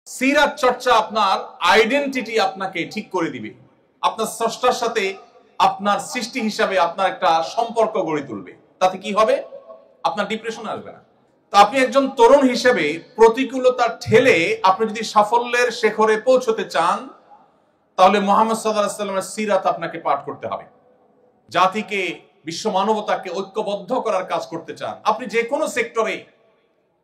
সিরাত চর্চা আপনার আইডেন্টিটি আপনাকে ঠিক করে দিবে, আপনার স্রষ্টার সাথে আপনার সৃষ্টি হিসাবে আপনার একটা সম্পর্ক গড়ে তুলবে। তাতে কি হবে? আপনার ডিপ্রেশন আসবে না। তো আপনি একজন তরুণ হিসেবে প্রতিকূলতা ঠেলে আপনি যদি সাফল্যের শেখরে পৌঁছতে চান, তাহলে মুহাম্মদ সাল্লাল্লাহু আলাইহি ওয়াসাল্লামের সিরাত আপনাকে পাঠ করতে হবে। জাতিকে, বিশ্ব মানবতাকে ঐক্যবদ্ধ করার কাজ করতে চান, আপনি যে কোনো সেক্টরে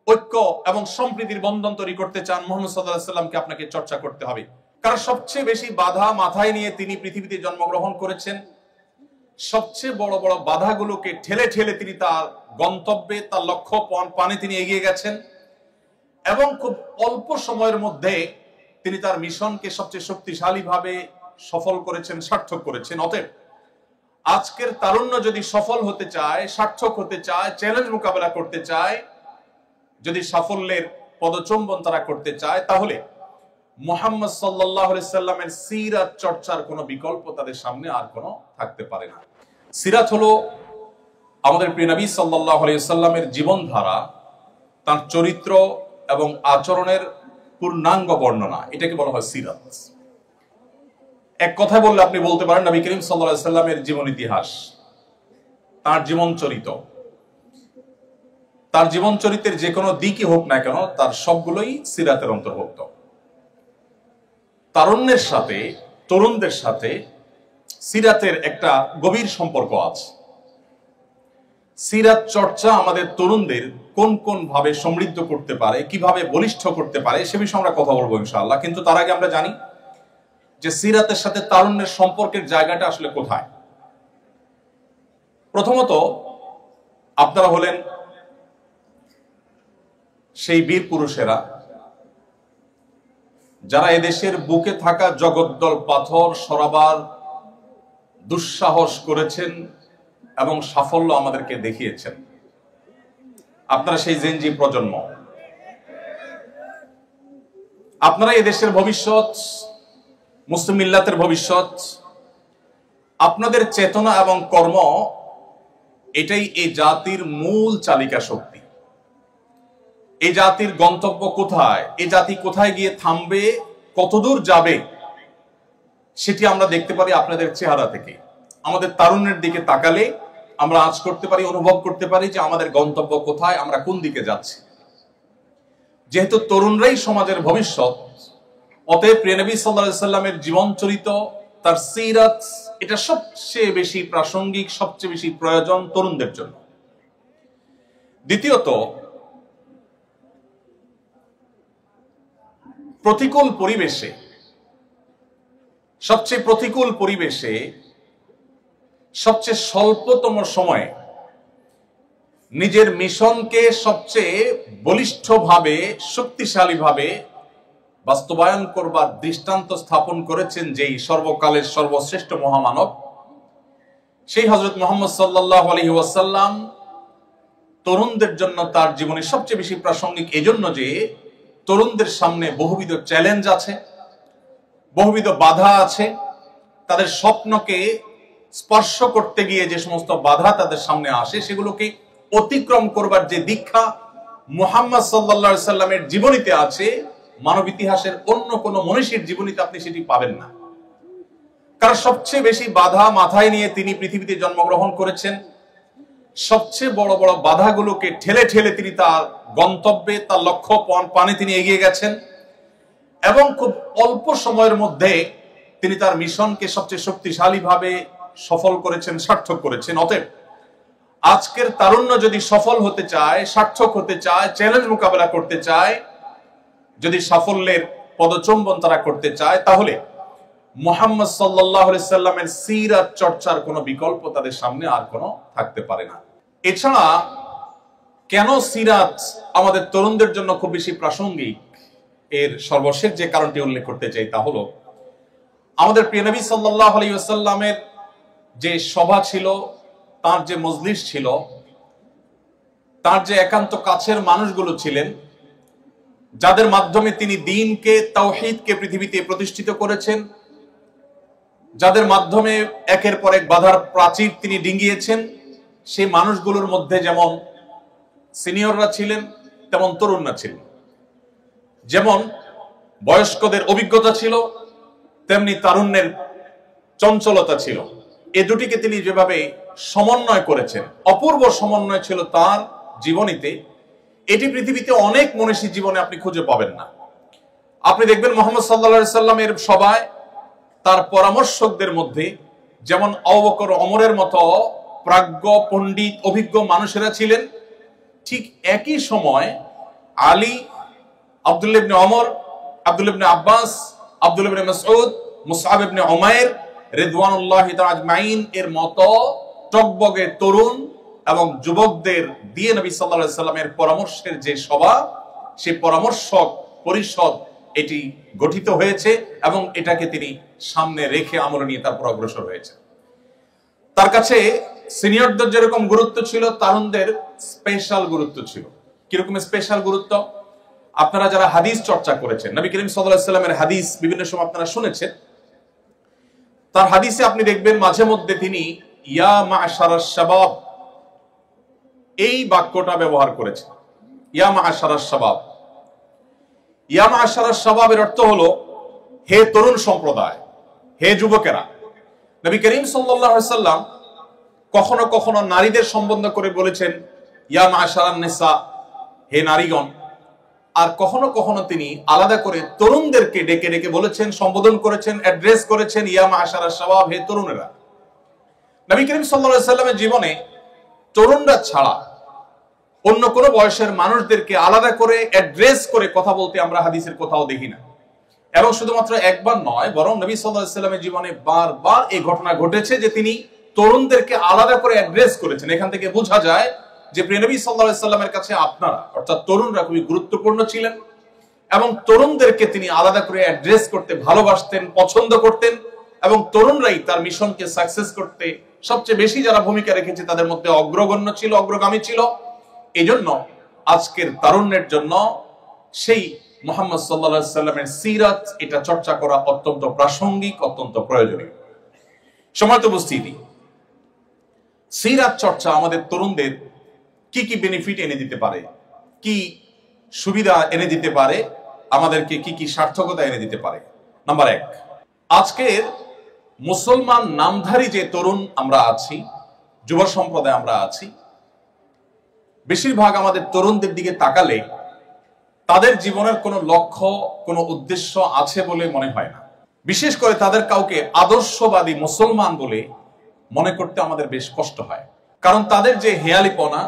ঐক্য এবং সম্প্রীতির বন্ধন তৈরি করতে চান, মুহাম্মদ সাল্লাল্লাহু আলাইহি ওয়াসাল্লামকে আপনাকে চর্চা করতে হবে। কারণ সবচেয়ে বেশি বাধা মাথায় নিয়ে তিনি পৃথিবীতে জন্মগ্রহণ করেছেন। সবচেয়ে বড় বড় বাধাগুলোকে ঠেলে ঠেলে তিনি তার গন্তব্যে, তার লক্ষ্য পানে তিনি এগিয়ে গেছেন এবং খুব অল্প সময়ের মধ্যে তিনি তার মিশনকে সবচেয়ে শক্তিশালী ভাবে সফল করেছেন, সার্থক করেছেন। অতএব আজকের তারুণ্য যদি সফল হতে চায়, সার্থক হতে চায়, চ্যালেঞ্জ মোকাবেলা করতে চায়, যদি সাফল্যের পদচুম্বন তারা করতে চায়, তাহলে মুহাম্মদ সাল্লাল্লাহু আলাইহি সাল্লামের সিরাত চর্চার কোনো বিকল্প তাদের সামনে আর কোনো থাকতে পারে না। সিরাত হলো আমাদের প্রিয় নবী সাল্লাল্লাহু আলাইহি সাল্লামের জীবনধারা, তার চরিত্র এবং আচরণের পূর্ণাঙ্গ বর্ণনা, এটাকে বলা হয় সিরাত। এক কথায় বললে আপনি বলতে পারেন নবী করিম সাল্লাল্লাহু আলাইহি সাল্লামের জীবন ইতিহাস, তার জীবন চরিত্র, তার জীবন চরিত্রের যে কোনো দিকই হোক না কেন, তার সবগুলোই সিরাতের অন্তর্ভুক্ত। তারুণ্যের সাথে, তরুণদের সাথে সিরাতের একটা গভীর সম্পর্ক আছে। সিরাত চর্চা আমাদের তরুণদের কোন কোন ভাবে সমৃদ্ধ করতে পারে, কিভাবে বলিষ্ঠ করতে পারে, সে বিষয়ে আমরা কথা বলবো ইনশাআল্লাহ। কিন্তু তার আগে আমরা জানি যে সিরাতের সাথে তারুণ্যের সম্পর্কের জায়গাটা আসলে কোথায়। প্রথমত আপনারা হলেন সেই বীর পুরুষেরা যারা এদেশের বুকে থাকা জগদ্দল পাথর সরাবার দুঃসাহস করেছেন এবং সাফল্য আমাদেরকে দেখিয়েছেন। আপনারা সেই জেনজি প্রজন্ম, আপনারা এদেশের ভবিষ্যৎ, মুসলিম মিল্লাতের ভবিষ্যৎ। আপনাদের চেতনা এবং কর্ম এটাই এই জাতির মূল চালিকা শক্তি। এই জাতির গন্তব্য কোথায়, এই জাতি কোথায় গিয়ে থামবে, কতদূর যাবে, সেটি আমরা দেখতে পারি আপনাদের চেহারা থেকে। আমাদের তারুণ্যের দিকে তাকালে আমরা আঁচ করতে পারি, অনুভব করতে পারি যে আমাদের গন্তব্য কোথায়, আমরা কোন দিকে যাচ্ছি। যেহেতু তরুণরাই সমাজের ভবিষ্যৎ, অতএব প্রিয় নবী সাল্লাল্লাহু আলাইহি সাল্লামের জীবন চরিত্র, তার সিরাত, এটা সবচেয়ে বেশি প্রাসঙ্গিক, সবচেয়ে বেশি প্রয়োজন তরুণদের জন্য। দ্বিতীয়ত, প্রতিকূল পরিবেশে, সবচেয়ে প্রতিকূল পরিবেশে, সবচেয়ে স্বল্পতম সময়ে নিজের মিশনকে সবচেয়ে বলিষ্ঠভাবে, শক্তিশালীভাবে বাস্তবায়ন করবার দৃষ্টান্ত স্থাপন করেছেন যেই সর্বকালের সর্বশ্রেষ্ঠ মহামানব, সেই হযরত মুহাম্মদ সাল্লাল্লাহু আলাইহি ওয়াসাল্লাম তরুণদের জন্য তার জীবনে সবচেয়ে বেশি প্রাসঙ্গিক এজন্য যে তরুণদের সামনে বহুবিধ চ্যালেঞ্জ আছে, বহুবিধ বাধা আছে। তাদের স্বপ্নকে স্পর্শ করতে গিয়ে যে সমস্ত বাধা তাদের সামনে আসে, সেগুলোকে অতিক্রম করবার যে দীক্ষা মুহাম্মদ সাল্লাল্লাহু আলাইহি সাল্লামের জীবনীতে আছে, মানব ইতিহাসের অন্য কোন মনীষীর জীবনীতে আপনি সেটি পাবেন না। কারণ সবচেয়ে বেশি বাধা মাথায় নিয়ে তিনি পৃথিবীতে জন্মগ্রহণ করেছেন। সবচেয়ে বড় বড় বাধাগুলোকে ঠেলে ঠেলে তিনি তার গন্তব্যে, তার লক্ষ্য পানে তিনি এগিয়ে গেছেন এবং খুব অল্প সময়ের মধ্যে তিনি তার মিশনকে সবচেয়ে শক্তিশালী ভাবে সফল করেছেন, সার্থক করেছেন। অতএব আজকের তারুণ্য যদি সফল হতে চায়, সার্থক হতে চায়, চ্যালেঞ্জ মোকাবেলা করতে চায়, যদি সাফল্যের পদচুম্বন তারা করতে চায়, তাহলে মুহাম্মদ সাল্লাল্লাহু আলাইহি সাল্লামের সিরাত চর্চার কোনো বিকল্প তাদের সামনে আর কোনো থাকতে পারে না। এছাড়া কেন সিরাত আমাদের তরুণদের জন্য খুব বেশি প্রাসঙ্গিক, এর সর্বশেষ যে কারণটি উল্লেখ করতে চাই তা হলো আমাদের প্রিয় নবী সাল্লাল্লাহু আলাইহি ওয়াসাল্লামের যে সভা ছিল, তার যে মজলিস ছিল, তার যে একান্ত কাছের মানুষগুলো ছিলেন, যাদের মাধ্যমে তিনি দ্বীনকে, তাওহীদকে পৃথিবীতে প্রতিষ্ঠিত করেছেন, যাদের মাধ্যমে একের পর এক বাধার প্রাচীর তিনি ডিঙ্গিয়েছেন, সেই মানুষগুলোর মধ্যে যেমন সিনিয়ররা ছিলেন তেমন তরুণরা ছিলেন। যেমন বয়স্কদের অভিজ্ঞতা ছিল, তেমনি তারুণ্যের চঞ্চলতা ছিল। এ দুটিকে তিনি যেভাবে সমন্বয় করেছেন, অপূর্ব সমন্বয় ছিল তার জীবনীতে। এটি পৃথিবীতে অনেক মনীষীর জীবনে আপনি খুঁজে পাবেন না। আপনি দেখবেন মুহাম্মদ সাল্লাল্লাহু আলাইহি সাল্লামের সভায় তার পরামর্শকদের মধ্যে যেমন আবু বকর, ওমরের মতো প্রাজ্ঞ, পণ্ডিত, অভিজ্ঞ মানুষেরা ছিলেন, ঠিক একই সময় আলী, আব্দুল্লাহ ইবনে ওমর, আব্দুল্লাহ ইবনে আব্বাস, আব্দুল্লাহ ইবনে মাসউদ, মুসআব ইবনে উমাইর রিদওয়ানুল্লাহি তাআলা আজমাইন এর মতো টগবগে তরুণ এবং যুবকদের দিয়ে নবী সাল্লাল্লাহু আলাইহি সাল্লামের পরামর্শের যে সভা, সেই পরামর্শক পরিষদ এটি গঠিত হয়েছে এবং এটাকে তিনি সামনে রেখে আমল নিয়ে তারপর অগ্রসর হয়েছে। তার কাছে সিনিয়রদের যেরকম গুরুত্ব ছিল, তারুণদের স্পেশাল গুরুত্ব ছিল। কিরকম স্পেশাল গুরুত্ব? আপনারা যারা হাদিস চর্চা করেছেন, নবী করিম সাল্লাল্লাহু আলাইহি সাল্লামের হাদিস বিভিন্ন সময় আপনারা শুনেছেন, তার হাদিসে আপনি দেখবেন মাঝে মধ্যে তিনি ইয়া মা'শারাশ শাবাব এই বাক্যটা ব্যবহার করেছেন। ইয়া মা'শারাশ শাবাব, ইয়া মা'শারাশ শাবাবের অর্থ হলো হে তরুণ সম্প্রদায়, হে যুবকেরা। নবী করিম সাল্লাল্লাহু আলাইহি সাল্লাম কখনো কখনো নারীদের সম্বোধন করে বলেছেন ইয়া মা'শারান নিসা, হে নারীগণ। আর কখনো কখনো তিনি আলাদা করে তরুণদেরকে ডেকে ডেকে বলেছেন, সম্বোধন করেছেন, অ্যাড্রেস করেছেন ইয়া মা'শারাশ শাবাব, হে তরুণেরা। নবী করিম সাল্লাল্লাহু আলাইহি সাল্লামের জীবনে তরুণরা ছাড়া অন্য কোন বয়সের মানুষদেরকে আলাদা করে অ্যাড্রেস করে কথা বলতে আমরা হাদিসের কোথাও দেখি না। এবং শুধুমাত্র একবার নয়, বরং নবী সাল্লাল্লাহু আলাইহি সাল্লামের জীবনে বারবার এই ঘটনা ঘটেছে যে তিনি তরুণদেরকে আলাদা করে অ্যাড্রেস করেছেন। এখান থেকে বোঝা যায় যে প্রিয় নবী সাল্লাল্লাহু আলাইহি সাল্লামের কাছে আপনারা অর্থাৎ তরুণরা খুবই গুরুত্বপূর্ণ ছিলেন এবং তরুণদেরকে তিনি আলাদা করে অ্যাড্রেস করতে ভালোবাসতেন, পছন্দ করতেন এবং তরুণরাই তার মিশনকে সাকসেস করতে সবচেয়ে বেশি যারা ভূমিকা রেখেছে তাদের মধ্যে অগ্রগণ্য ছিল, অগ্রগামী ছিল। এজন্য আজকের তারুণ্যের জন্য সেই মুহাম্মদ সাল্লাল্লাহু আলাইহি সাল্লামের সিরাত এটা চর্চা করা অত্যন্ত প্রাসঙ্গিক, অত্যন্ত প্রয়োজনীয়। সম্মানিত উপস্থিতি, সিরাত চর্চা আমাদের তরুণদের কি কি বেনিফিট এনে দিতে পারে, কি সুবিধা এনে দিতে পারে, আমাদেরকে কি কি সার্থকতা এনে দিতে পারে। নাম্বার 1, আজকের মুসলমান নামধারী যে তরুণ আমরা আছি, যুব সম্প্রদায় আমরা আছি, বেশিরভাগ আমাদের তরুণদের দিকে তাকালে তাদের জীবনের কোনো লক্ষ্য, কোনো উদ্দেশ্য আছে বলে মনে হয় না। বিশেষ করে তাদের কাউকে আদর্শবাদী মুসলমান বলে মনে করতে আমাদের বেশ কষ্ট হয়। কারণ তাদের যে হেয়ালিপনা,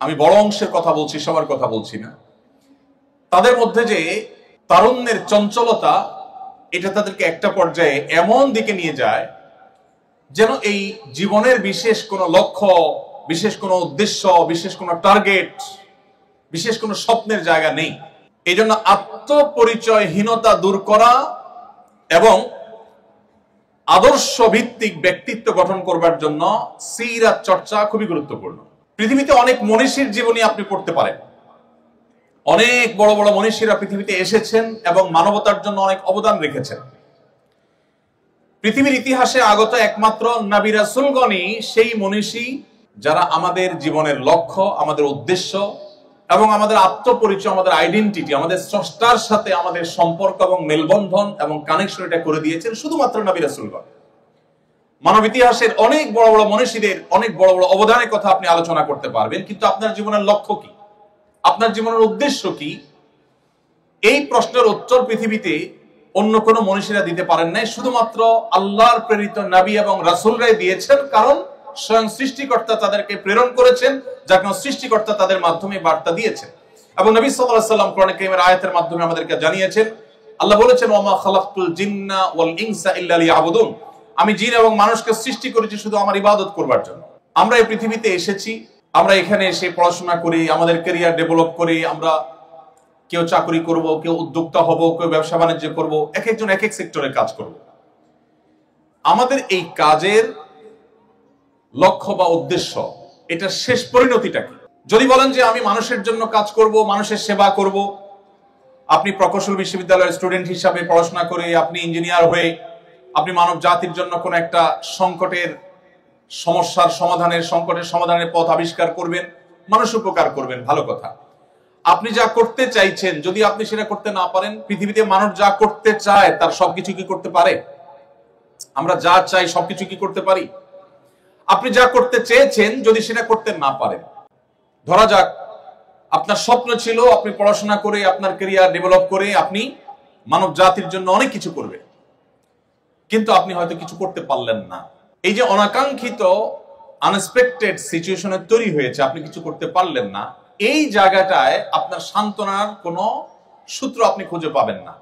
আমি বড় অংশের কথা বলছি, সবার কথা বলছি না, তাদের মধ্যে যে তারুণ্যের চঞ্চলতা, এটা তাদেরকে একটা পর্যায়ে এমন দিকে নিয়ে যায় যেন এই জীবনের বিশেষ কোনো লক্ষ্য, বিশেষ কোনো উদ্দেশ্য, বিশেষ কোনো টার্গেট, বিশেষ কোনো স্বপ্নের জায়গা নেই। এই জন্য আত্মপরিচয়হীনতা দূর করা এবং আদর্শ ভিত্তিক ব্যক্তিত্ব গঠন করবার জন্য সিরাত চর্চা খুবই গুরুত্বপূর্ণ। পৃথিবীতে অনেক মনীষীর জীবনী আপনি পড়তে পারেন। অনেক বড় বড় মনীষীরা পৃথিবীতে এসেছেন এবং মানবতার জন্য অনেক অবদান রেখেছেন। পৃথিবীর ইতিহাসে আগত একমাত্র নবী রাসূলগণই সেই মনীষী যারা আমাদের জীবনের লক্ষ্য, আমাদের উদ্দেশ্য এবং আমাদের আত্মপরিচয়, আমাদের আইডেন্টিটি, আমাদের স্রষ্টার সাথে আমাদের সম্পর্ক এবং মেলবন্ধন এবং কানেকশন এটা করে দিয়েছেন শুধুমাত্র নবী রাসূলগণ। মানব ইতিহাসের অনেক বড় বড় মনীষীদের অনেক বড় বড় অবদানের কথা আপনি আলোচনা করতে পারবেন, কিন্তু আপনার জীবনের লক্ষ্য কি, আপনার জীবনের উদ্দেশ্য কি, এই প্রশ্নের উত্তর পৃথিবীতে অন্য কোনো মনীষীরা দিতে পারেন নাই। শুধুমাত্র আল্লাহর প্রেরিত নবী এবং রাসূলরাই দিয়েছেন, কারণ স্বয়ং সৃষ্টিকর্তা তাদেরকে প্রেরণ করেছেন, যার কারণে সৃষ্টিকর্তা তাদের মাধ্যমে বার্তা দিয়েছেন। এবং নবী সাল্লাল্লাহু আলাইহি ওয়াসাল্লাম কোরআনে কারীমের আয়াতের মাধ্যমে আমাদেরকে জানিয়েছেন, আল্লাহ বলেছেন ওয়া মা খালাকতুল জিন্না ওয়াল ইনসা ইল্লা লিয়াবুদুন, আমি জিন এবং মানুষকে সৃষ্টি করেছি শুধু আমার ইবাদত করবার জন্য। আমরা এই পৃথিবীতে এসেছি, আমরা এখানে এসে পড়াশোনা করি, আমাদের ক্যারিয়ার ডেভেলপ করি, আমরা কেউ চাকরি করব, কেউ উদ্যোক্তা হব, কেউ ব্যবসা বাণিজ্য করব, এক একজন এক এক সেক্টরে কাজ করব। আমাদের এই কাজের লক্ষ্য বা উদ্দেশ্য, এটা শেষ পরিণতিটা কি? যদি বলেন যে আমি মানুষের জন্য কাজ করব, মানুষের সেবা করব, আপনি প্রকৌশল বিশ্ববিদ্যালয়ের স্টুডেন্ট হিসাবে পড়াশোনা করে আপনি ইঞ্জিনিয়ার হয়ে আপনি মানব জাতির জন্য কোন একটা সংকটের সমস্যার সমাধানের, সংকটের সমাধানের পথ আবিষ্কার করবেন, মানুষ উপকার করবেন, ভালো কথা। আপনি যা করতে চাইছেন যদি আপনি সেটা করতে না পারেন, পৃথিবীতে মানুষ যা করতে চায় তার সবকিছু কি করতে পারে? আমরা যা চাই সবকিছু কি করতে পারি? আপনি যা করতে চেয়েছেন যদি সেটা করতে না পারেন, ধরা যাক আপনার স্বপ্ন ছিল আপনি পড়াশোনা করে আপনার ক্যারিয়ার ডেভেলপ করে আপনি মানব জাতির জন্য অনেক কিছু করবেন, কিন্তু আপনি হয়তো কিছু করতে পারলেন না। এই যে অনাকাঙ্ক্ষিত আনএক্সপেক্টেড সিচুয়েশনে তৈরি হয়েছে, আপনি কিছু করতে পারলেন না, এই জায়গাটায় আপনার সান্ত্বনার কোনো সূত্র আপনি খুঁজে পাবেন না।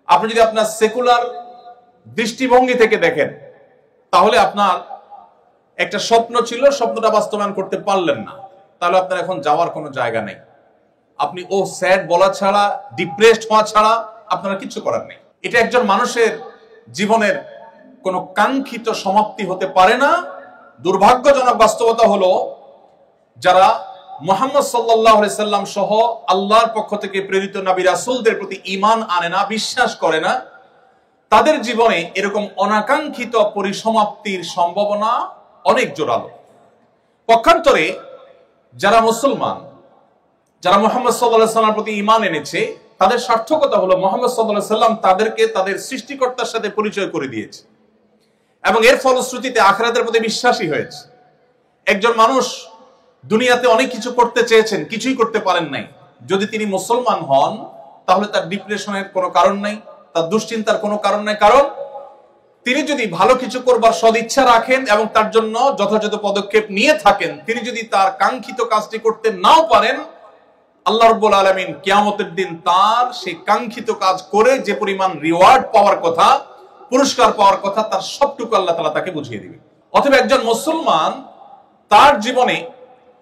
আপনি যদি আপনার সেকুলার দৃষ্টিভঙ্গি থেকে দেখেন, তাহলে আপনার একটা স্বপ্ন ছিল, স্বপ্নটা বাস্তবায়ন করতে পারলেন না, তাহলে আপনার এখন যাওয়ার কোনো জায়গা নেই। আপনি ও স্যাড বলা ছাড়া, ডিপ্রেসড হওয়া ছাড়া আপনার কিছু করার নেই। এটা একজন মানুষের জীবনের কোনো কাঙ্ক্ষিত সমাপ্তি হতে পারে না। দুর্ভাগ্যজনক বাস্তবতা হলো যারা মুহাম্মদ সাল্লাল্লাহু আলাইহি সাল্লাম সহ আল্লাহর পক্ষ থেকে প্রেরিত নবী রাসূলদের প্রতি ঈমান আনে না, বিশ্বাস করে না, তাদের জীবনে এরকম অনাকাঙ্ক্ষিত পরিসমাপ্তির সম্ভাবনা অনেক জোরালো। পক্ষান্তরে যারা মুসলমান, যারা মুহাম্মদ সাল্লাল্লাহু আলাইহি সাল্লামের প্রতি ঈমান এনেছে, তাদের সার্থকতা হলো মুহাম্মদ সাল্লাল্লাহু আলাইহি সাল্লাম তাদেরকে তাদের সৃষ্টিকর্তার সাথে পরিচয় করে দিয়েছে এবং এর ফলশ্রুতিতে আখিরাতের প্রতি বিশ্বাসী হয়েছে। একজন মানুষ দুনিয়াতে অনেক কিছু করতে চেয়েছেন, কিছুই করতে পারেন নাই, যদি তিনি মুসলমান হন তাহলে তার ডিপ্রেশনের কোনো কারণ নাই, তার দুশ্চিন্তার কোনো কারণ নাই। কারণ তিনি যদি ভালো কিছু করবার সদিচ্ছা রাখেন এবং তার জন্য যথাযথ পদক্ষেপ নিয়ে থাকেন, তিনি যদি তার কাঙ্ক্ষিত কাজটি করতে নাও পারেন, আল্লাহ রাব্বুল আলামিন কিয়ামতের দিন তার সেই কাঙ্ক্ষিত কাজ করে যে পরিমাণ রিওয়ার্ড পাওয়ার কথা, পুরস্কার পাওয়ার কথা, তার সবটুকু আল্লাহ তাআলা তাকে বুঝিয়ে দিবেন। অতএব একজন মুসলমান তার জীবনে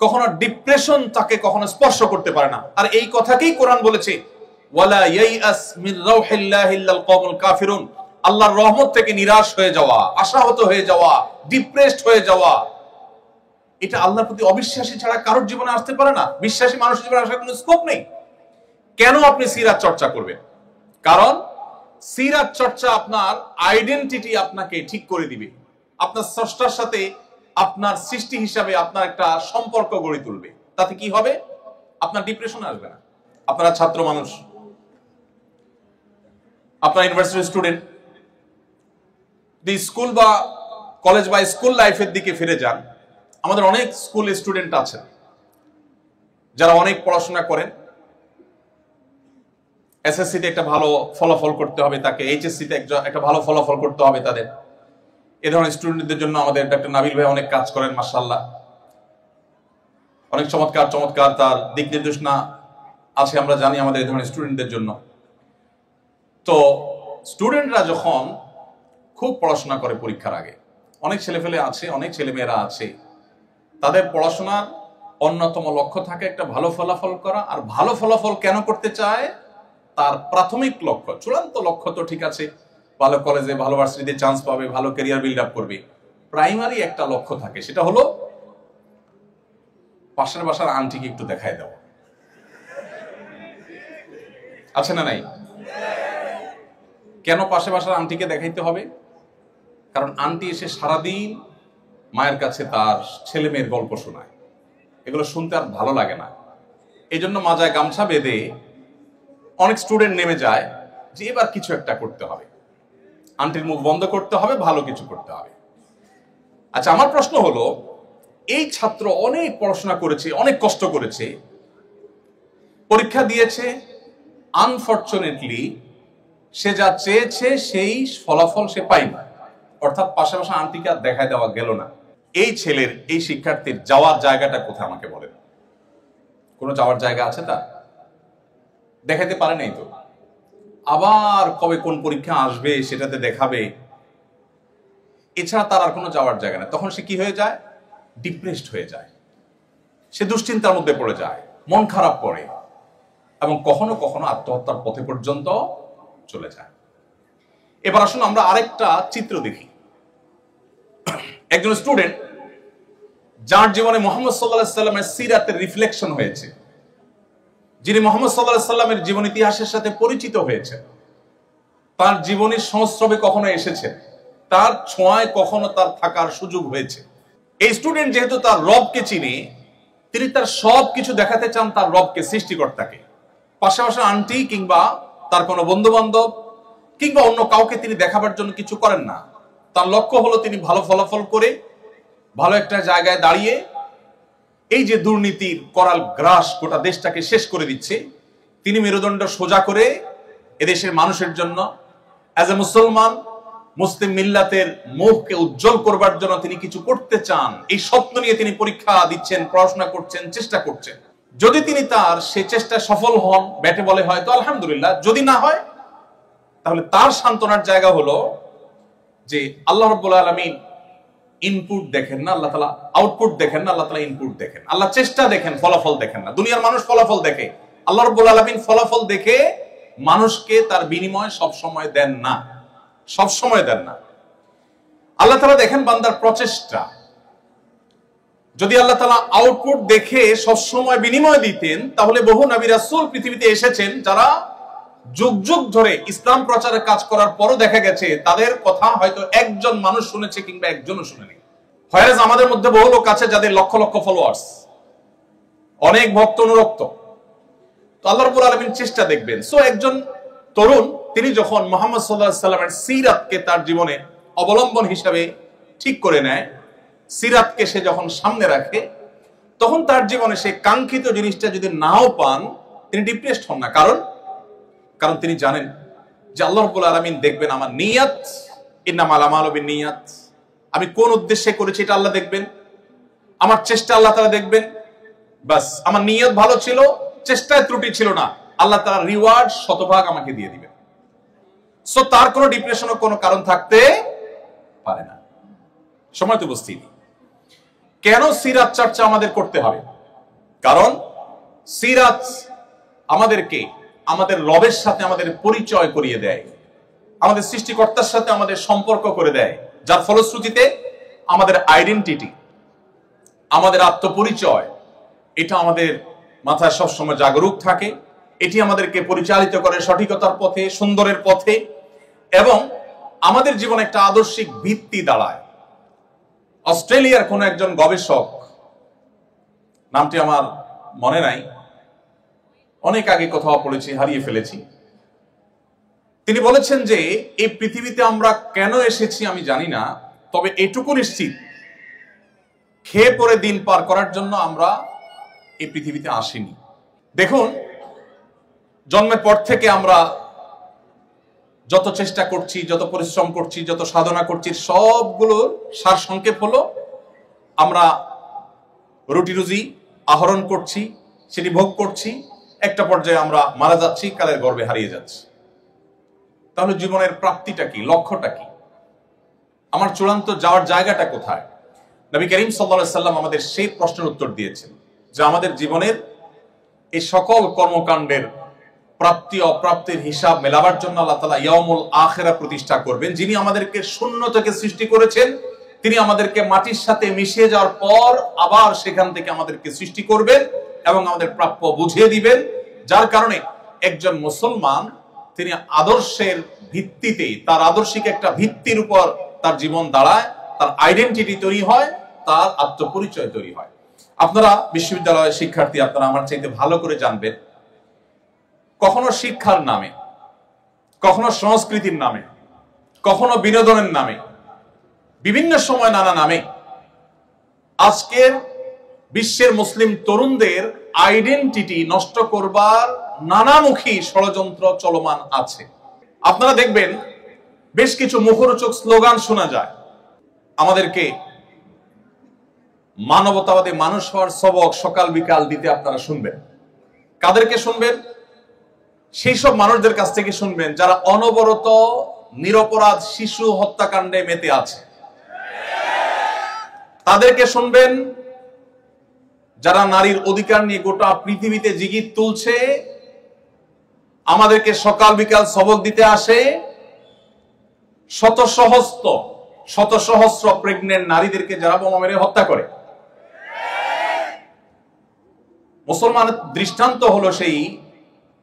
কখনো ডিপ্রেশন তাকে কখনো স্পর্শ করতে পারে না। আর এই কথাকেই কোরআন বলেছে, ওয়ালা ইয়াইআস মিন রাউহিল্লাহি ইল্লাল কওমুল কাফিরুন, আল্লাহর রহমত থেকে নিরাশ হয়ে যাওয়া, আশাহত হয়ে যাওয়া, ডিপ্রেসড হয়ে যাওয়া, এটা আল্লাহর প্রতি অবিশ্বাসী ছাড়া কারোর জীবনে আসতে পারে না। বিশ্বাসী মানুষের জীবনে আসার কোনো স্কোপ নেই। কেন আপনি সিরাত চর্চা করবেন? কারণ সিরাত চর্চা আপনার আইডেন্টিটি আপনাকে ঠিক করে দিবে, আপনার স্রষ্টার সাথে আপনার সৃষ্টি হিসাবে আপনার একটা সম্পর্ক গড়ে তুলবে। তাতে কি হবে? আপনার ডিপ্রেশন আসবে না। আপনারা ছাত্র মানুষ, আপনারা ইউনিভার্সিটি স্টুডেন্ট, স্কুল বা কলেজ বা স্কুল লাইফের দিকে ফিরে যান। আমাদের অনেক স্কুল স্টুডেন্ট আছেন যারা অনেক পড়াশোনা করেন, এসএসসি তে একটা ভালো ফলাফল করতে হবে তাকে, এইচএসসি তে একটা ভালো ফলাফল করতে হবে তাদের। এই ধরনের স্টুডেন্টদের জন্য আমাদের ডক্টর নাবিল ভাই অনেক কাজ করেন, মাশাআল্লাহ, অনেক চমৎকার চমৎকার তার দিক নির্দেশনা আছে, আমরা জানি আমাদের এই ধরনের স্টুডেন্টদের জন্য। তো স্টুডেন্টরা যখন খুব পড়াশোনা করে পরীক্ষার আগে, অনেক ছেলেপেলে আছে, অনেক ছেলেমেয়েরা আছে, তাদের পড়াশোনার অন্যতম লক্ষ্য থাকে একটা ভালো ফলাফল করা। আর ভালো ফলাফল কেন করতে চায়? তার প্রাথমিক লক্ষ্য, চূড়ান্ত লক্ষ্য তো ঠিক আছে, ভালো কলেজে ভালো ভার্সিটিতে চান্স পাবে, ভালো ক্যারিয়ার বিল্ড আপ করবে। প্রাইমারি একটা লক্ষ্য থাকে, সেটা হলো পাশের বাসার আন্টিকে একটু দেখায় দেওয়া। আছে না নাই? কেন পাশের বাসার আন্টিকে দেখাইতে হবে? কারণ আন্টি এসে সারাদিন মায়ের কাছে তার ছেলে মেয়ের গল্প শোনায়, এগুলো শুনতে আর ভালো লাগে না। এই জন্য মাজায় গামছা বেঁধে অনেক স্টুডেন্ট নেমে যায় যে এবার কিছু একটা করতে হবে, আন্টির মুখ বন্ধ করতে হবে, ভালো কিছু করতে হবে। আচ্ছা, আমার প্রশ্ন হলো, এই ছাত্র অনেক পড়াশোনা করেছে, অনেক কষ্ট করেছে, পরীক্ষা দিয়েছে, আনফরচুনেটলি সে যা চেয়েছে সেই ফলাফল সে পায়নি, অর্থাৎ পাশাপাশি আন্টিকে আর দেখায় দেওয়া গেল না। এই ছেলের, এই শিক্ষার্থীর যাওয়ার জায়গাটা কোথায় আমাকে বলেন? কোনো যাওয়ার জায়গা আছে তার? দেখাতে পারে নাই তো, আবার কবে কোন পরীক্ষা আসবে সেটাতে দেখাবে, এছাড়া তার আর কোনো যাওয়ার জায়গা নেই। তখন সে কি হয়ে যায়? ডিপ্রেসড হয়ে যায়, সে দুশ্চিন্তার মধ্যে পড়ে যায়, মন খারাপ করে এবং কখনো কখনো আত্মহত্যার পথে পর্যন্ত চলে যায়। এবার আসুন আমরা আরেকটা চিত্র দেখি। একজন স্টুডেন্ট যার জীবনে মুহাম্মদ সাল্লাল্লাহু আলাইহি সাল্লামের সিরাতের রিফ্লেকশন হয়েছে, যিনি মুহাম্মদ সাল্লাল্লাহু আলাইহি সাল্লামের জীবন ইতিহাসের সাথে পরিচিত হয়েছে, তার জীবনের সংস্রবে কখনো এসেছে, তার ছোঁয়ায় কখনো তার থাকার সুযোগ হয়েছে। এই স্টুডেন্ট যেহেতু তার রবকে চিনে, তিনি তার সব কিছু দেখাতে চান তার রবকে, সৃষ্টিকর্তাকে। পাশাপাশি আন্টি কিংবা তার কোনো বন্ধু বান্ধব কিংবা অন্য কাউকে তিনি দেখাবার জন্য কিছু করেন না। তার লক্ষ্য হলো তিনি ভালো ফলাফল করে ভালো একটা জায়গায় দাঁড়িয়ে এই যে দুর্নীতির করাল গ্রাস গোটা দেশটাকে শেষ করে দিচ্ছে, তিনি মেরুদণ্ড সোজা করে এদেশের মানুষের জন্য অ্যাজ এ মুসলমান মুসলিম মিল্লাতের মুখকে উজ্জ্বল করবার জন্য তিনি কিছু করতে চান। এই স্বপ্ন নিয়ে তিনি পরীক্ষা দিচ্ছেন, পড়াশোনা করছেন, চেষ্টা করছেন। যদি তিনি তার সে চেষ্টায় সফল হন, ব্যাটে বলে হয় তো আলহামদুলিল্লাহ, যদি না হয় তাহলে তার সান্ত্বনার জায়গা হলো যে আল্লাহ রাব্বুল আলামিন ইনপুট দেখেন না, আল্লাহ তাআলা আউটপুট দেখেন না, আল্লাহ তাআলা ইনপুট দেখেন। আল্লাহ চেষ্টা দেখেন, ফলাফল দেখেন না। দুনিয়ার মানুষ ফলাফল দেখে, আল্লাহ রাব্বুল আলামিন ফলাফল দেখে মানুষকে তার বিনিময় সব সময় দেন না, সব সময় দেন না। আল্লাহ তাআলা দেখেন বান্দার প্রচেষ্টা। যদি আল্লাহ তাআলা আউটপুট দেখে সব সময় বিনিময় দিতেন, তাহলে বহু নবী রাসূল পৃথিবীতে এসেছেন যারা যুগ যুগ ধরে ইসলাম প্রচারের কাজ করার পরও দেখা গেছে তাদের কথা হয়তো একজন মানুষ শুনেছে কিংবা একজনও শুনেনি। হয়তো আমাদের মধ্যে বহু লোক আছে যাদের লক্ষ লক্ষ ফলোয়ার্স, অনেক ভক্ত অনুরক্ত। তো আল্লাহ রাব্বুল আলামিন চেষ্টা দেখবেন। সো একজন তরুণ তিনি যখন মুহাম্মদ সাল্লাল্লাহু আলাইহি সাল্লামের সিরাতকে তার জীবনে অবলম্বন হিসাবে ঠিক করে নেয়, সিরাতকে সে যখন সামনে রাখে, তখন তার জীবনে সেই কাঙ্ক্ষিত জিনিসটা যদি নাও পান, তিনি ডিপ্রেসড হন না। কারণ তিনি জানেন যে আল্লাহ রাব্বুল আলামিন দেখবেন আমার নিয়ত, ইন্নামাল আমালু বিন্নিয়াত, আমি কোন উদ্দেশ্যে করেছি এটা আল্লাহ দেখবেন, আমার চেষ্টা আল্লাহ তাআলা দেখবেন। বাস আমার নিয়ত ভালো ছিল, চেষ্টায় ত্রুটি ছিল না, আল্লাহ তাআলা রিওয়ার্ড শতভাগ আমাকে দিয়ে দিবেন। সো তার কোনো ডিপ্রেশনের কোনো কারণ থাকতে পারে না। সময় তো বুঝতেই। কেন সিরাত চর্চা আমাদের করতে হবে? কারণ সিরাত আমাদেরকে আমাদের রবের সাথে আমাদের পরিচয় করিয়ে দেয়, আমাদের সৃষ্টিকর্তার সাথে আমাদের সম্পর্ক করে দেয়, যার ফলশ্রুতিতে আমাদের আইডেন্টিটি, আমাদের আত্মপরিচয়, এটা আমাদের মাথায় সবসময় জাগরুক থাকে। এটি আমাদেরকে পরিচালিত করে সঠিকতার পথে, সুন্দরের পথে, এবং আমাদের জীবনে একটা আদর্শিক ভিত্তি দাঁড়ায়। অস্ট্রেলিয়ার কোন একজন গবেষক, নামটি আমার মনে নাই, অনেক আগে কোথাও পড়েছি, হারিয়ে ফেলেছি, তিনি বলেছেন যে এই পৃথিবীতে আমরা কেন এসেছি আমি জানি না, তবে এটুকু নিশ্চিত খেয়ে পরে দিন পার করার জন্য আমরা এই পৃথিবীতে আসিনি। দেখুন, জন্মের পর থেকে আমরা যত চেষ্টা করছি, যত পরিশ্রম করছি, যত সাধনা করছি, সবগুলোর সার সংক্ষেপ হলো আমরা রুটি রুজি আহরণ করছি, সেটি ভোগ করছি, একটা পর্যায়ে আমরা মারা যাচ্ছি, কালের গর্ভে হারিয়ে যাচ্ছি। তাহলে জীবনের প্রাপ্তিটা কি, লক্ষ্যটা কি, আমার চূড়ান্ত যাওয়ার জায়গাটা কোথায়? নবী করিম সাল্লাল্লাহু আলাইহি সাল্লাম আমাদের সেই প্রশ্নের উত্তর দিয়েছেন যে আমাদের জীবনের এই সকল কর্মকাণ্ডের প্রাপ্তি অপ্রাপ্তির হিসাব মেলাবার জন্য আল্লাহ তাআলা ইয়াউমুল আখিরা প্রতিষ্ঠা করবেন। যিনি আমাদেরকে শূন্য থেকে সৃষ্টি করেছেন, তিনি আমাদেরকে মাটির সাথে মিশিয়ে যাওয়ার পর আবার সেখান থেকে আমাদেরকে সৃষ্টি করবেন এবং আমাদের প্রাপ্য বুঝিয়ে দিবেন। যার কারণে একজন মুসলমান তিনি আদর্শের ভিত্তিতে, তার আদর্শিক একটা ভিত্তির উপর তার জীবন দাঁড়ায়, তার আইডেন্টিটি তৈরি হয়, তার আত্মপরিচয় তৈরি হয়। আপনারা বিশ্ববিদ্যালয়ের শিক্ষার্থী, আপনারা আমার চাইতে ভালো করে জানবেন, কখনো শিক্ষার নামে, কখনো সংস্কৃতির নামে, কখনো বিনোদনের নামে, বিভিন্ন সময় নানা নামে আজকের বিশ্বের মুসলিম তরুণদের আইডেন্টিটি নষ্ট করবার নানামুখী ষড়যন্ত্র চলমান আছে। আপনারা দেখবেন বেশ কিছু মুখরোচক স্লোগান শোনা যায়, আমাদেরকে মানবতাবাদী মানুষ হওয়ার সবক সকাল বিকাল দিতে আপনারা শুনবেন। কাদেরকে শুনবেন? সেই সব মানুষদের কাছ থেকে শুনবেন যারা অনবরত নিরপরাধ শিশু হত্যাকাণ্ডে মেতে আছে। তাদেরকে শুনবেন যারা নারীর অধিকার নিয়ে গোটা পৃথিবীতে জিগির তুলছে, আমাদেরকে সকাল বিকাল সবক দিতে আসে। শত সহস্র প্রেগনেন্ট নারীদেরকে যারা বোমা মেরে হত্যা করে। মুসলমানের দৃষ্টান্ত হলো সেই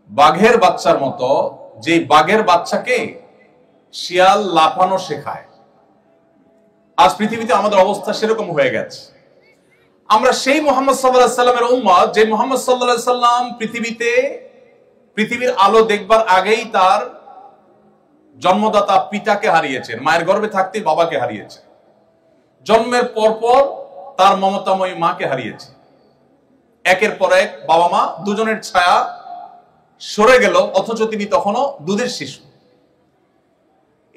বাঘের বাচ্চার মতো, যে বাঘের বাচ্চাকে শিয়াল লাফানো শেখায়। আজ পৃথিবীতে আমাদের অবস্থা সেরকম হয়ে গেছে। আমরা সেই মুহাম্মদ সাল্লাল্লাহু আলাইহি সাল্লামের উম্মত, যে মুহাম্মদ সাল্লাল্লাহু আলাইহি সাল্লাম পৃথিবীর আলো দেখবার আগেই তার জন্মদাতা পিতাকে হারিয়েছেন, মায়ের গর্ভে থাকতেই বাবাকে হারিয়েছে, জন্মের পরপর তার মমতাময়ী মাকে হারিয়েছে। একের পর এক বাবা মা দুজনের ছায়া সরে গেল, অথচ তিনি তখনও দুধের শিশু।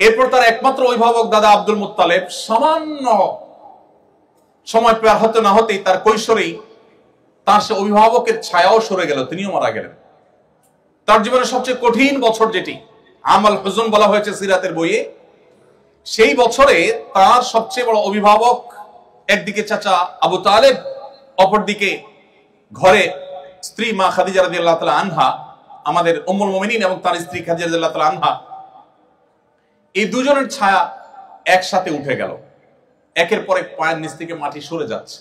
এরপর তার একমাত্র অভিভাবক দাদা আব্দুল মুত্তালিব সামান্য সময় পার হতে না হতেই তার কৈশোরেই তার সে অভিভাবকের ছায়াও সরে গেল, তিনিও মারা গেলেন। তার জীবনের সবচেয়ে কঠিন বছর, যেটি আমাল হুজুন বলা হয়েছে সিরাতের বইয়ে, সেই বছরে তার সবচেয়ে বড় অভিভাবক, একদিকে চাচা আবু তালেব, অপরদিকে ঘরে স্ত্রী মা খাদিজা রাদিয়াল্লাহু তাআলা আনহা, আমাদের উম্মুল মুমিনিন, এবং তার স্ত্রী খাদিজা রাদিয়াল্লাহু তাআলা আনহা, এই দুজনের ছায়া একসাথে উঠে গেল। একের পর এক পায়ের নিচ থেকে মাটি সরে যাচ্ছে।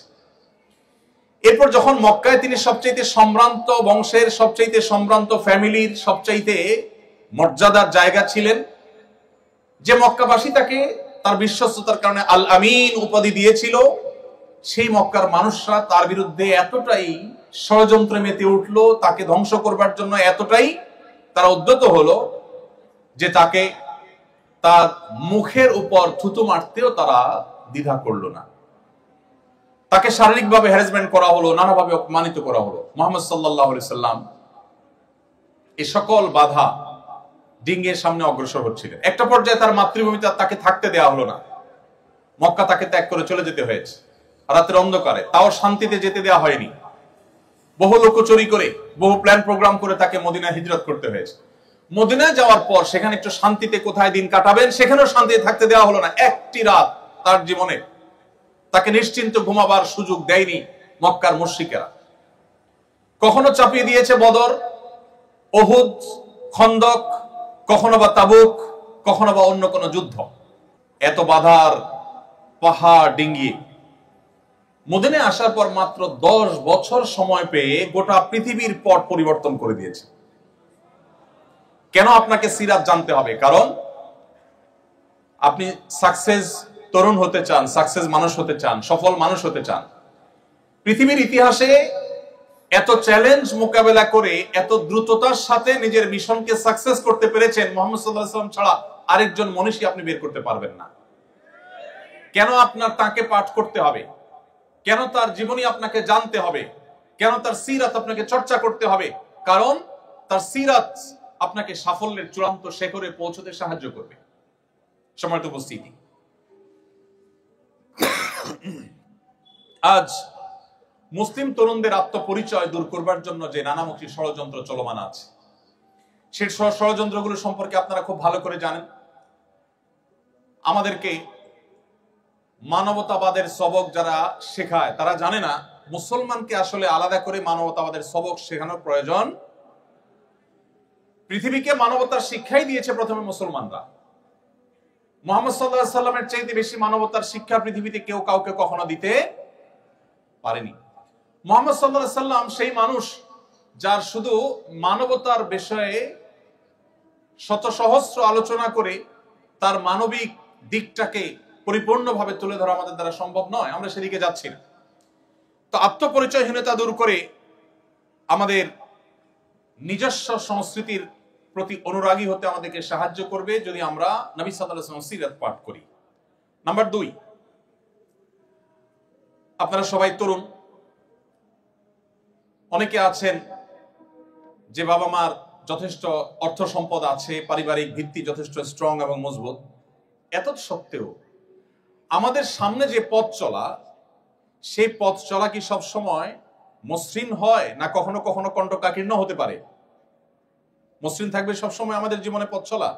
এরপর যখন মক্কায় তিনি সবচাইতে সম্ভ্রান্ত বংশের, সবচাইতে সম্ভ্রান্ত ফ্যামিলির, সবচাইতে মর্যাদার জায়গা ছিলেন, যে মক্কাবাসী তাকে তার বিশ্বস্ততার কারণে আল আমিন উপাধি দিয়েছিল, সেই মক্কার মানুষরা তার বিরুদ্ধে এতটাই ষড়যন্ত্রে মেতে উঠলো, তাকে ধ্বংস করবার জন্য এতটাই তারা উদ্যত হলো যে তাকে তার মুখের উপর থুতু মারতেও তারা দ্বিধা করলো না। তাকে শারীরিকভাবে হ্যারাসমেন্ট করা হলো, নানাভাবে অপমানিত করা হলো। মুহাম্মদ সাল্লাল্লাহু আলাইহি সাল্লাম এই সকল বাধা ডিঙ্গিয়ে সামনে অগ্রসর হচ্ছিলেন। একটা পর্যায়ে তার মাতৃভূমিতে তাকে থাকতে দেওয়া হলো না, মক্কা তাকে ত্যাগ করে চলে যেতে হয়েছে রাতের অন্ধকারে, তাও শান্তিতে যেতে দেওয়া হয়নি। বহু লোকচুরি করে, বহু প্ল্যান প্রোগ্রাম করে তাকে মদিনায় হিজরত করতে হয়েছে। মদিনায় যাওয়ার পর সেখানে একটু শান্তিতে কোথায় দিন কাটাবেন, সেখানেও শান্তিতে থাকতে দেওয়া হলো না। একটি রাত তার জীবনে তাকে নিশ্চিন্ত ঘুমাবার সুযোগ দেয়নি মক্কার মুশরিকেরা। কখনো চাপিয়ে দিয়েছে বদর, উহুদ, খন্দক, কখনো বা তাবুক, কখনো বা অন্য কোনো যুদ্ধ। এত বাধার পাহাড় ডিঙ্গিয়ে মদিনায় আসার পর মাত্র 10 বছর সময় পেয়ে গোটা পৃথিবীর পট পরিবর্তন করে দিয়েছে। কেন আপনাকে সিরাত জানতে হবে? কারণ আপনি সাকসেস তরুণ হতে চান, সাকসেস মানুষ হতে চান, সফল মানুষ হতে চান। পৃথিবীর ইতিহাসে এত চ্যালেঞ্জ মোকাবেলা করে এত দ্রুততার সাথে নিজের মিশনকে সাকসেস করতে পেরেছেন মুহাম্মদ সাল্লাল্লাহু আলাইহি ওয়াসাল্লাম ছাড়া আরেকজন মনীষী আপনি বের করতে পারবেন না। কেন আপনার তাকে পাঠ করতে হবে? কেন তার জীবনী আপনাকে জানতে হবে? কেন তার সিরাত আপনাকে চর্চা করতে হবে? কারণ তার সিরাত আপনাকে সাফল্যের চূড়ান্ত শিখরে পৌঁছতে সাহায্য করবে। সম্মানিত উপস্থিতি, আজ মুসলিম তরুণদের আত্মপরিচয় দূর করবার জন্য যে নানামুখী ষড়যন্ত্র চলমান আছে, সেই ষড়যন্ত্রগুলো সম্পর্কে আপনারা খুব ভালো করে জানেন। আমাদেরকে মানবতাবাদের সবক যারা শেখায় তারা জানে না মুসলমানকে আসলে আলাদা করে মানবতাবাদের সবক শেখানোর প্রয়োজন। পৃথিবীকে মানবতার শিক্ষাই দিয়েছে প্রথমে মুসলমানরা। মুহাম্মদ সাল্লাল্লাহু আলাইহি সাল্লামের চাইতে বেশি মানবতার শিক্ষা পৃথিবীতে কেউ কাউকে কখনো দিতে পারেনি। মুহাম্মদ সাল্লাল্লাহু আলাইহি সাল্লাম সেই মানুষ যার শুধু মানবতার বিষয়ে শত সহস্র আলোচনা করে তার মানবিক দিকটাকে পরিপূর্ণভাবে তুলে ধরা আমাদের দ্বারা সম্ভব নয়, আমরা সেদিকে যাচ্ছি না। তো আত্মপরিচয়হীনতা দূর করে আমাদের নিজস্ব সংস্কৃতির প্রতি অনুরাগী হতে আমাদেরকে সাহায্য করবে যদি আমরা নবী সাল্লাল্লাহু আলাইহি ওয়াসাল্লামের সিরাত পাঠ করি। নাম্বার 2, আপনারা সবাই তরুণ, অনেকে আছেন যে বাবা মার যথেষ্ট অর্থ সম্পদ আছে, পারিবারিক ভিত্তি যথেষ্ট স্ট্রং এবং মজবুত। এত সত্ত্বেও আমাদের সামনে যে পথ চলা, সেই পথ চলা কি সব সময় মসৃণ হয়, না কখনো কখনো কণ্টকাকীর্ণ হতে পারে? মসৃণ থাকবে সব সময় আমাদের জীবনে পথ চলা?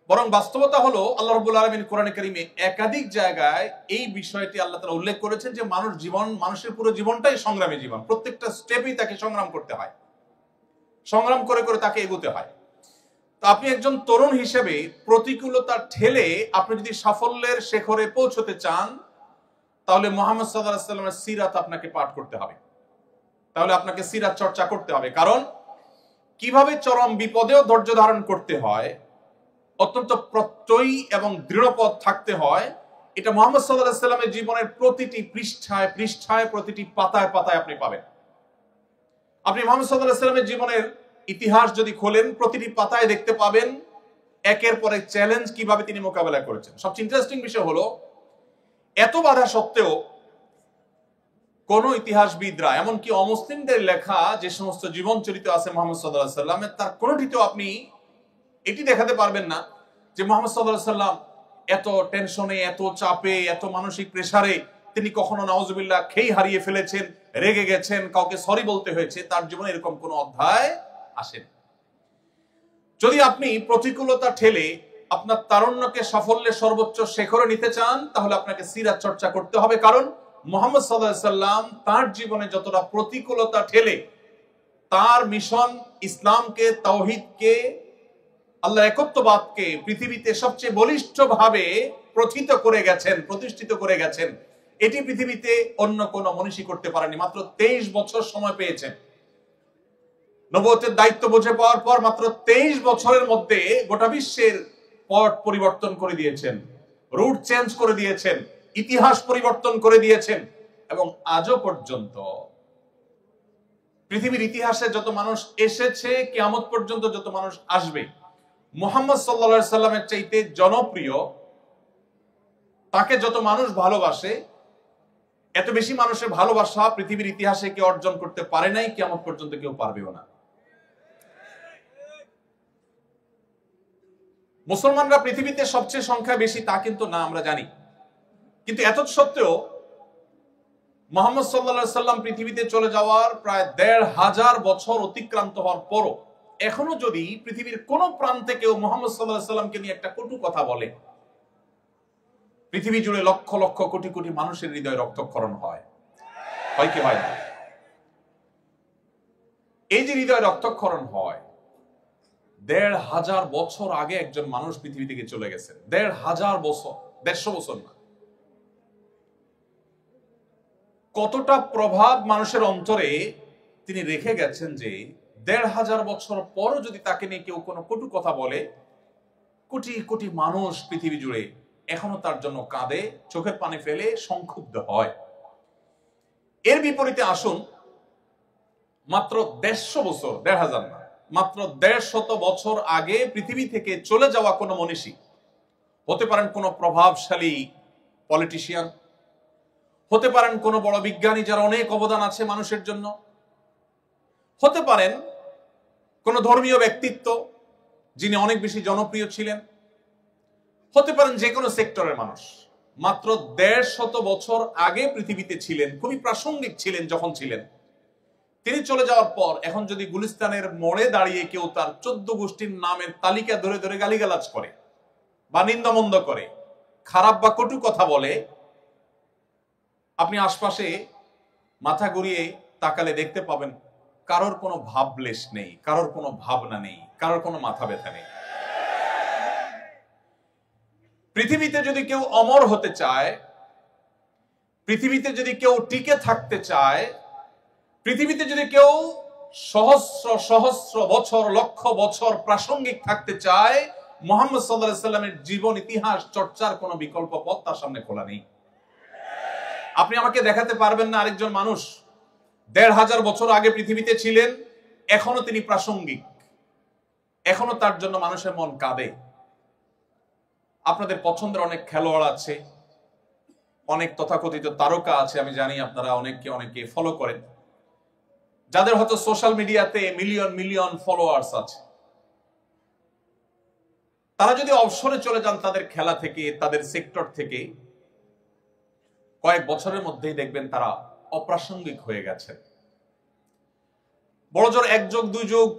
বরং বাস্তবতা হলো আল্লাহ রাব্বুল আলামিন কোরআনে কারীমে একাধিক জায়গায় এই বিষয়টি আল্লাহ তাআলা উল্লেখ করেছেন যে মানুষের পুরো জীবনটাই সংগ্রামী জীবন। প্রত্যেকটা স্টেপেই তাকে সংগ্রাম করতে হয়, সংগ্রাম করে করে তাকে এগোতে হয়। তো আপনি একজন তরুণ হিসেবে প্রতিকূলতার ঠেলে আপনি যদি সাফল্যের শিখরে পৌঁছতে চান, তাহলে মুহাম্মদ সাল্লাল্লাহু আলাইহি ওয়াসাল্লামের সিরাত আপনাকে পাঠ করতে হবে, তাহলে আপনাকে সিরাত চর্চা করতে হবে। কারণ কিভাবে চরম বিপদেও ধৈর্য ধারণ করতে হয়, অত্যন্ত প্রত্যয়ী এবং দৃঢ়পদ থাকতে হয়, এটা মুহাম্মদ সাল্লাল্লাহু আলাইহি সাল্লামের জীবনের প্রতিটি পৃষ্ঠায় পৃষ্ঠায়, প্রতিটি পাতায় পাতায় আপনি পাবেন। আপনি মুহাম্মদ সাল্লাল্লাহু আলাইহি সাল্লামের জীবনের ইতিহাস যদি খোলেন, প্রতিটি পাতায় দেখতে পাবেন একের পর এক চ্যালেঞ্জ কিভাবে তিনি মোকাবেলা করেছেন। সবচেয়ে ইন্টারেস্টিং বিষয় হলো, এত বাধা সত্ত্বেও কোন ইতিহাসবিদরা, এমনকি অমুসলিমদের লেখা যে সমস্ত জীবন চরিত আছে মুহাম্মদ সাল্লাল্লাহু আলাইহি সাল্লামের, তার কোনটিতেও আপনি এটি দেখাতে পারবেন না যে মুহাম্মদ সাল্লাল্লাহু আলাইহি সাল্লাম এত টেনশনে, এত চাপে, এত মানসিক প্রেসারে তিনি কখনো নাউজুবিল্লাহ খেই হারিয়ে ফেলেছেন, রেগে গেছেন, কাউকে সরি বলতে হয়েছে। তার জীবনে এরকম কোন অধ্যায় আসেনি। যদি আপনি প্রতিকূলতা ঠেলে আপনার তারুণ্যকে সাফল্যের সর্বোচ্চ শিখরে নিতে চান, তাহলে আপনাকে সিরাত চর্চা করতে হবে। কারণ মুহাম্মদ সাল্লাল্লাহু আলাইহি সাল্লাম তার জীবনে যতটা প্রতিকূলতা ঠেলে তার মিশন ইসলামকে, তাওহীদকে, আল্লাহর একত্ববাদকে পৃথিবীতে সবচেয়ে বলিষ্ঠভাবে প্রতিষ্ঠিত করে গেছেন, এটি পৃথিবীতে অন্য কোন মনীষী করতে পারেনি। মাত্র 23 বছর সময় পেয়েছেন। নবুয়তের দায়িত্ব বুঝে পাওয়ার পর মাত্র 23 বছরের মধ্যে গোটা বিশ্বের পট পরিবর্তন করে দিয়েছেন, রুট চেঞ্জ করে দিয়েছেন, ইতিহাস পরিবর্তন করে দিয়েছেন। এবং আজও পর্যন্ত পৃথিবীর ইতিহাসে যত মানুষ এসেছে, কিয়ামত পর্যন্ত যত মানুষ আসবে, মুহাম্মদ সাল্লাল্লাহু আলাইহি সাল্লামের চাইতে জনপ্রিয়, তাকে যত মানুষ ভালোবাসে, এত বেশি মানুষের ভালোবাসা পৃথিবীর ইতিহাসে কেউ অর্জন করতে পারে নাই, কিয়ামত পর্যন্ত কেউ পারবেও না। মুসলমানরা পৃথিবীতে সবচেয়ে সংখ্যা বেশি তা কিন্তু না, আমরা জানি। কিন্তু এত সত্ত্বেও মুহাম্মদ সাল্লাল্লাহু আলাইহি সাল্লাম পৃথিবীতে চলে যাওয়ার প্রায় ১৫০০ বছর অতিক্রান্ত হওয়ার পরও এখনো যদি পৃথিবীর কোন প্রান্তে কেউ মুহাম্মদ সাল্লাল্লাহু আলাইহি সাল্লামকে নিয়ে একটা কটু কথা বলে, পৃথিবী জুড়ে লক্ষ লক্ষ কোটি কোটি মানুষের হৃদয়ে রক্তক্ষরণ হয় কি হয় না? এই যে হৃদয়ে রক্তক্ষরণ হয়, ১৫০০ বছর আগে একজন মানুষ পৃথিবী থেকে চলে গেছেন। ১৫০০ বছর, ১৫০ বছর না। কতটা প্রভাব মানুষের অন্তরে তিনি রেখে গেছেন যে ১৫০০ বছর পরও যদি তাকে নিয়ে কেউ কোনো কটু কথা বলে, কোটি কোটি মানুষ পৃথিবী জুড়ে এখনো তার জন্য কাঁদে, চোখের পানি ফেলে, সংক্ষুব্ধ হয়। এর বিপরীতে আসুন, মাত্র ১৫০ বছর, ১৫০০ না, মাত্র ১৫০ বছর আগে পৃথিবী থেকে চলে যাওয়া কোনো মনীষী, হতে পারেন কোনো প্রভাবশালী পলিটিশিয়ান, হতে পারেন কোনো বড় বিজ্ঞানী যার অনেক অবদান আছে মানুষের জন্য, হতে পারেন কোনো ধর্মীয় ব্যক্তিত্ব যিনি অনেক বেশি জনপ্রিয় ছিলেন, হতে পারেন যে কোনো সেক্টরের মানুষ, মাত্র ১৫০ বছর আগে পৃথিবীতে ছিলেন, খুবই প্রাসঙ্গিক ছিলেন যখন ছিলেন। তিনি চলে যাওয়ার পর এখন যদি গুলিস্তানের মোড়ে দাঁড়িয়ে কেউ তার ১৪ গোষ্ঠীর নামের তালিকা ধরে ধরে গালিগালাজ করে বা নিন্দামন্দ করে, খারাপ বা কটু কথা বলে, আপনি আশপাশে মাথা ঘুরিয়ে তাকালে দেখতে পাবেন কারোর কোনো ভাবলেশ নেই, কারোর কোনো ভাবনা নেই, কারোর কোনো মাথা ব্যথা নেই। পৃথিবীতে যদি কেউ অমর হতে চায়, পৃথিবীতে যদি কেউ টিকে থাকতে চায়, পৃথিবীতে যদি কেউ সহস্র সহস্র বছর, লক্ষ বছর প্রাসঙ্গিক থাকতে চায়, মুহাম্মদ সাল্লাল্লাহু আলাইহি সাল্লামের জীবন ইতিহাস চর্চার কোনো বিকল্প পথ তার সামনে খোলা নেই। আপনি আমাকে দেখাতে পারবেন না আরেকজন মানুষ ১৫০০ বছর আগে পৃথিবীতে ছিলেন, এখনো তিনি প্রাসঙ্গিক, এখনো তার জন্য মানুষের মন কাঁদে। আপনাদের পছন্দের অনেক খেলোয়াড় আছে, অনেক তথাকথিত তারকা আছে, আমি জানি আপনারা অনেকে ফলো করেন, যাদের হয়তো সোশ্যাল মিডিয়াতে মিলিয়ন মিলিয়ন ফলোয়ার্স আছে। তারা যদি অবসরে চলে যান তাদের খেলা থেকে, তাদের সেক্টর থেকে, কয়েক বছরের মধ্যেই দেখবেন তারা অপ্রাসঙ্গিক হয়ে গেছে। বড়জোর ১ যুগ ২ যুগ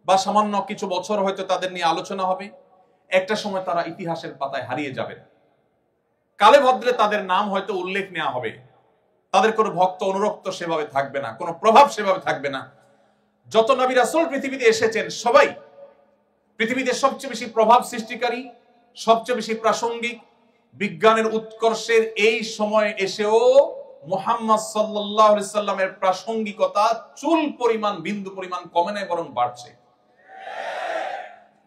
বা সামান্য কিছু বছর হয়তো তাদের নিয়ে আলোচনা হবে, একটা সময় তারা ইতিহাসের পাতায় হারিয়ে যাবেন। কালে ভদ্রে তাদের নাম হয়তো উল্লেখ নেওয়া হবে, তাদের কোনো ভক্ত অনুরক্ত সেভাবে থাকবে না, কোনো প্রভাব সেভাবে থাকবে না। যত নবী রাসূল পৃথিবীতে এসেছেন সবাই পৃথিবীতে সবচেয়ে বেশি প্রভাব সৃষ্টিকারী, সবচেয়ে বেশি প্রাসঙ্গিক। বিজ্ঞানের উৎকর্ষের এই সময় এসেও মুহাম্মদ সাল্লাল্লাহু আলাইহি সাল্লামের প্রাসঙ্গিকতা চুল পরিমাণ, বিন্দু পরিমাণ কমে নাই, বরং বাড়ছে।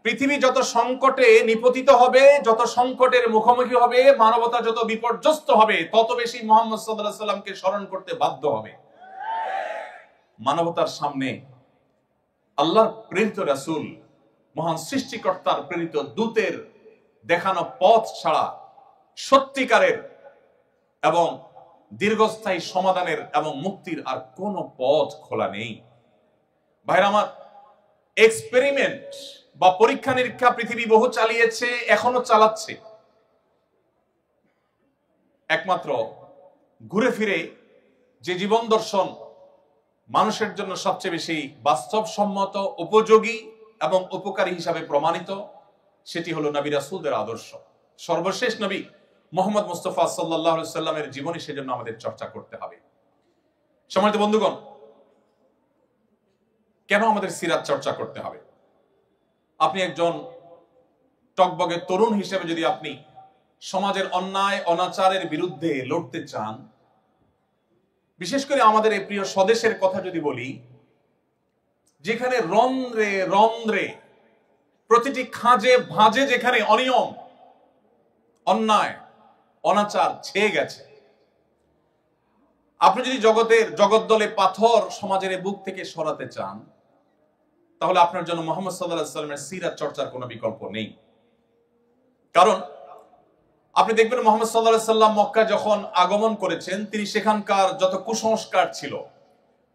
পৃথিবী যত সংকটে নিপতিত হবে, যত সংকটের মুখোমুখি হবে, মানবতা যত বিপর্যস্ত হবে, তত বেশি মুহাম্মদ সাল্লাল্লাহু আলাইহি সাল্লামকে স্মরণ করতে বাধ্য হবে। মানবতার সামনে আল্লাহর প্রেরিত রাসূল, মহান সৃষ্টিকর্তার প্রেরিত দূতের দেখানো পথ ছাড়া সত্যিকারের এবং দীর্ঘস্থায়ী সমাধানের এবং মুক্তির আর কোনো পথ খোলা নেই। ভাইরা আমার, এক্সপেরিমেন্ট বা পরীক্ষা নিরীক্ষা পৃথিবী বহু চালিয়েছে, এখনো চালাচ্ছে। একমাত্র ঘুরে ফিরে যে জীবন দর্শন মানুষের জন্য সবচেয়ে বেশি বাস্তবসম্মত, উপযোগী এবং উপকারী হিসাবে প্রমাণিত, সেটি হলো নবী রাসূলদের আদর্শ। সর্বশেষ নবী মুহাম্মদ মুস্তাফা সাল্লাল্লাহু আলাইহি সাল্লামের জীবনী সেজন্য আমাদের চর্চা করতে হবে। সম্মানিত বন্ধুগণ, কেন আমাদের সিরাত চর্চা করতে হবে? আপনি একজন টকবগে তরুণ হিসেবে যদি আপনি সমাজের অন্যায় অনাচারের বিরুদ্ধে লড়তে চান, বিশেষ করে আমাদের এই প্রিয় স্বদেশের কথা যদি বলি, যেখানে রন্ধ্রে রন্ধ্রে প্রতিটি খাঁজে ভাঁজে যেখানে অনিয়ম, অন্যায়, অনাচার ছেয়ে গেছে, আপনি যদি জগদ্দলে পাথর সমাজের বুক থেকে সরাতে চান, তাহলে আপনার জন্য মুহাম্মদ সাল্লাল্লাহু আলাইহি সাল্লামের সিরাত চর্চার কোনো বিকল্প নেই। কারণ আপনি দেখবেন মুহাম্মদ সাল্লাল্লাহু আলাইহি সাল্লাম মক্কা যখন আগমন করেছেন, তিনি সেখানকার যত কুসংস্কার ছিল,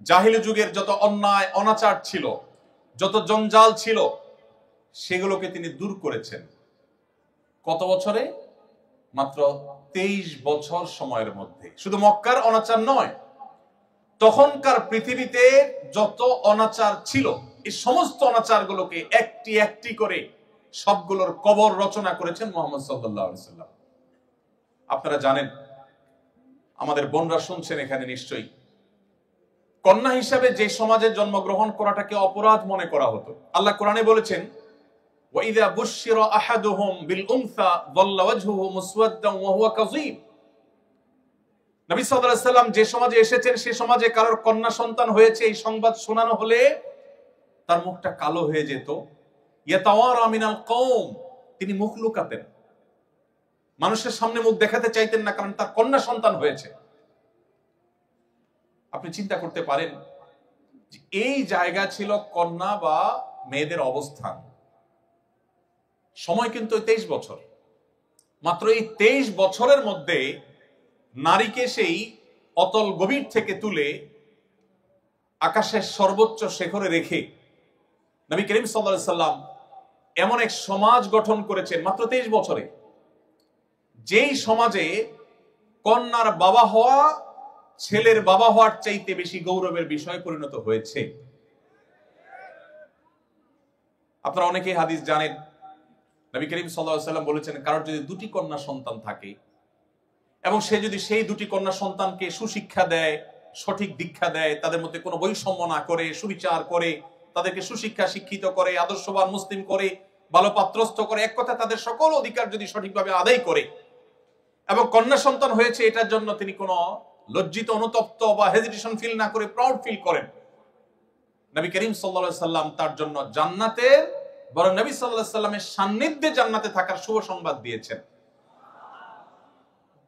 জাহিলি যুগের যত অন্যায় অনাচার ছিল, যত জঞ্জাল ছিল, সেগুলোকে তিনি দূর করেছেন। কত বছরে? মাত্র 23 বছর সময়ের মধ্যে। শুধু মক্কার অনাচার নয়, তখনকার পৃথিবীতে যত অনাচার ছিল, এই সমস্ত অনাচারগুলোকে একটি একটি করে সবগুলোর কবর রচনা করেছেন মুহাম্মদ সাল্লাল্লাহু আলাইহি সাল্লাম। আপনারা জানেন, আমাদের বোনরা শুনছেন এখানে নিশ্চয়ই, কন্যা হিসাবে যে সমাজে জন্মগ্রহণ করাটাকে অপরাধ মনে করা হতো। আল্লাহ কোরআনে বলেছেন, ওয়াইযা বুশশিরা আহাদুহুম বিল উনসা যাল্লা ওয়াজহুহু মুসওয়াদ্দান ওয়া হুয়া কাযীব। নবী সাল্লাল্লাহু আলাইহি সাল্লাম যে সমাজে এসেছেন, সে সমাজে কারোর কন্যা সন্তান হয়েছে এই সংবাদ শোনানো হলে তার মুখটা কালো হয়ে যেত। ইয়াতাওয়ারা মিনাল কওম, তিনি মুখ লুকাতেন, মানুষের সামনে মুখ দেখাতে চাইতেন না, কারণ তার কন্যা সন্তান হয়েছে। আপনি চিন্তা করতে পারেন যে এই জায়গা ছিল কন্যা বা মেয়েদের অবস্থান। সময় কিন্তু 23 বছর। মাত্র এই 23 বছরের মধ্যে নারীকে সেই অতল গভীর থেকে তুলে আকাশের সর্বোচ্চ শিখরে রেখে নবী করিম সাল্লাল্লাহু আলাইহি সাল্লাম এমন এক সমাজ গঠন করেছেন মাত্র 23 বছরে, যেই সমাজে কন্যার বাবা হওয়া ছেলের বাবা হওয়ার চাইতে বেশি গৌরবের বিষয় পরিণত হয়েছে। আপনারা অনেকেই হাদিস জানেন, নবী করিম সাল্লাল্লাহু আলাইহি সাল্লাম বলেছেন, কারোর যদি দুটি কন্যা সন্তান থাকে এবং সে যদি সেই দুটি কন্যা সন্তানকে সুশিক্ষা দেয়, সঠিক দীক্ষা দেয়, তাদের মধ্যে কোনো বৈষম্য না করে, সুবিচার করে, তাদেরকে সুশিক্ষা শিক্ষিত করে, আদর্শবান মুসলিম করে, ভালো পাত্রস্থ করে, এক কথা তাদের সকল অধিকার যদি সঠিকভাবে আদায় করে এবং কন্যা সন্তান হয়েছে এটার জন্য তিনি কোনো লজ্জিত, অনুতপ্ত বা হেজিটেশন ফিল না করে প্রাউড ফিল করেন, নবী করিম সাল্লাল্লাহু আলাইহি সাল্লাম তার জন্য জান্নাতের, বরং নবী সাল্লাল্লাহু আলাইহি সাল্লামের সান্নিধ্যে জান্নাতে থাকার শুভ সংবাদ দিয়েছেন।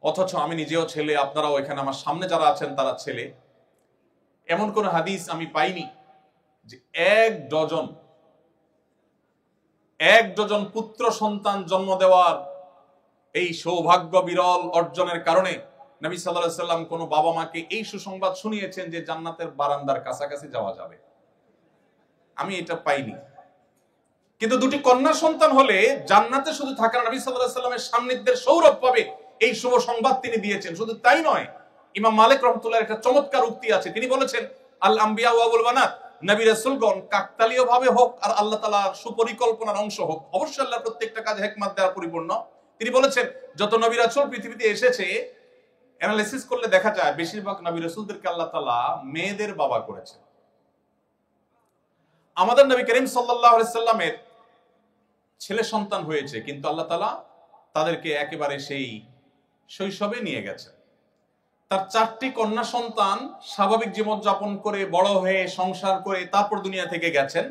অথচ আমি নিজেও ছেলে, আপনারাও এখানে আমার সামনে যারা আছেন তারা ছেলে। এমন কোন হাদিস আমি পাইনি যে এক ডজন পুত্র সন্তান জন্ম দেওয়ার এই সৌভাগ্য বিরল অর্জনের কারণে নবী সাল্লাল্লাহু আলাইহি সাল্লাম কোন বাবা মাকে এই সুসংবাদ শুনিয়েছেন যে জান্নাতের বারান্দার কাছাকাছি যাওয়া যাবে। আমি এটা পাইনি। কিন্তু দুটি কন্যা সন্তান হলে জান্নাতে শুধু থাকা নবী সাল্লাল্লাহু আলাইহি সাল্লামের সান্নিধ্যের সৌরভ পাবে, এই শুভ সংবাদ তিনি দিয়েছেন। শুধু তাই নয়, ইমাম মালিক রাহমাতুল্লাহ একটা চমৎকার উক্তি আছে, তিনি বলেছেন, আল আম্বিয়া ওয়া আবুল বানাত, নবী রাসূলগণ কাকতালীয় ভাবে হোক আর আল্লাহ তাআলার সুপরিকল্পনার অংশ হোক, অবশ্যই আল্লাহর প্রত্যেকটা কাজে হিকমত দ্বারা পরিপূর্ণ। তিনি বলেছেন, যত নবী রাসূল পৃথিবীতে এসেছে, অ্যানালাইসিস করলে দেখা যায় বেশিরভাগ নবী রাসূলদেরকে আল্লাহ তাআলা মেয়েদের বাবা করেছেন। আমাদের নবী করিম সাল্লাল্লাহু আলাইহি সাল্লামের ছেলে সন্তান হয়েছে, কিন্তু আল্লাহ তাআলা তাদেরকে একেবারে সেই শৈশবে নিয়ে গেছে। তার 4টি কন্যা সন্তান স্বাভাবিক জীবন যাপন করে বড় হয়ে সংসার করে তারপর দুনিয়া থেকে গেছেন।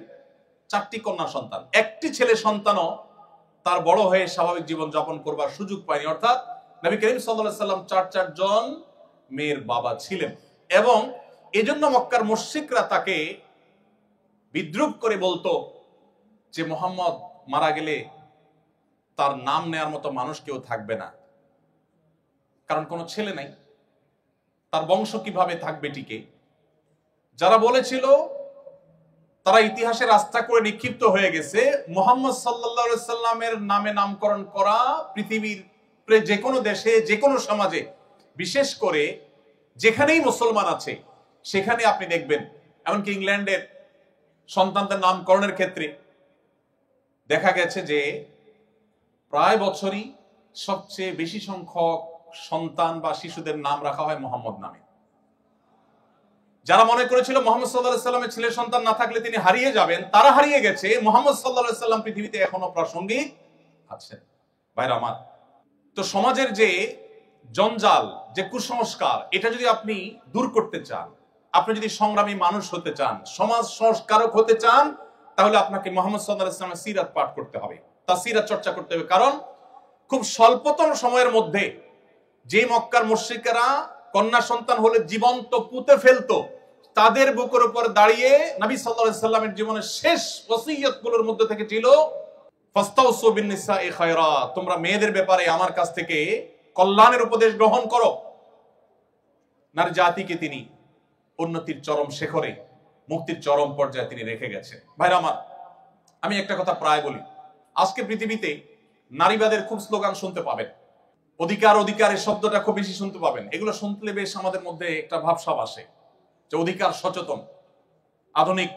4টি কন্যা সন্তান, একটি ছেলে সন্তানও তার বড় হয়ে স্বাভাবিক জীবন যাপন করবার সুযোগ পায়নি। অর্থাৎ নবী করিম সাল্লাল্লাহু আলাইহি সাল্লাম 4 জন মেয়ের বাবা ছিলেন, এবং এজন্য মক্কার মুশরিকরা তাকে বিদ্রুপ করে বলতো যে মুহাম্মদ মারা গেলে তার নাম নেয়ার মতো মানুষ কেউ থাকবে না, কারণ কোনো ছেলে নাই, তার বংশ কিভাবে থাকবে টিকে। যারা বলেছিল তারা ইতিহাসে রাস্তা করে নিক্ষিপ্ত হয়ে গেছে। মুহাম্মদ সাল্লাল্লাহু আলাইহি সাল্লামের নামে নামকরণ করা পৃথিবীর যে কোনো দেশে, যে কোনো সমাজে, বিশেষ করে যেখানেই মুসলমান আছে সেখানে আপনি দেখবেন, এমনকি ইংল্যান্ডের সন্তানদের নামকরণের ক্ষেত্রে দেখা গেছে যে প্রায় বছরই সবচেয়ে বেশি সংখ্যক সন্তান বা শিশুদের নাম রাখা হয় মোহাম্মদ নামে। যারা মনে করেছিল মুহাম্মদ সাল্লাল্লাহু আলাইহি সাল্লামের ছেলে সন্তান না থাকলে তিনি হারিয়ে যাবেন, তারা হারিয়ে গেছে। মুহাম্মদ সাল্লাল্লাহু আলাইহি সাল্লাম পৃথিবীতে এখনো প্রাসঙ্গিক আছেন। ভাইরা আমার, তো সমাজের যে জঞ্জাল, যে কুসংস্কার, এটা যদি আপনি দূর করতে চান, আপনি যদি সংগ্রামী মানুষ হতে চান, সমাজ সংস্কারক হতে চান, তাহলে আপনাকে মুহাম্মদ সাল্লাল্লাহু আলাইহি সাল্লামের সিরাত পাঠ করতে হবে, তার সিরাত চর্চা করতে হবে। কারণ খুব স্বল্পতম সময়ের মধ্যে যে মক্কার মুশরিকেরা কন্যা সন্তান হলে জীবন্ত পুঁতে ফেলতো, তাদের বুকের উপর দাঁড়িয়ে নবী সাল্লাল্লাহু আলাইহি সাল্লামের জীবনের শেষ ওসিয়তগুলোর মধ্যে থেকে ছিল ফাস্তাউসু বিন-নিসাই খায়রা, তোমরা মেয়েদের ব্যাপারে আমার কাছ থেকে কল্যাণের উপদেশ গ্রহণ করো। নারী জাতিকে তিনি উন্নতির চরম শিখরে, মুক্তির চরম পর্যায়ে তিনি রেখে গেছেন। ভাইরা আমার, আমি একটা কথা প্রায় বলি, আজকে পৃথিবীতে নারীবাদের খুব স্লোগান শুনতে পাবেন, অধিকার অধিকারের শব্দটা খুব বেশি শুনতে পাবেন। এগুলো শুনলে বেশ আমাদের মধ্যে একটা ভাবসাব আসে যে অধিকার সচেতন, আধুনিক।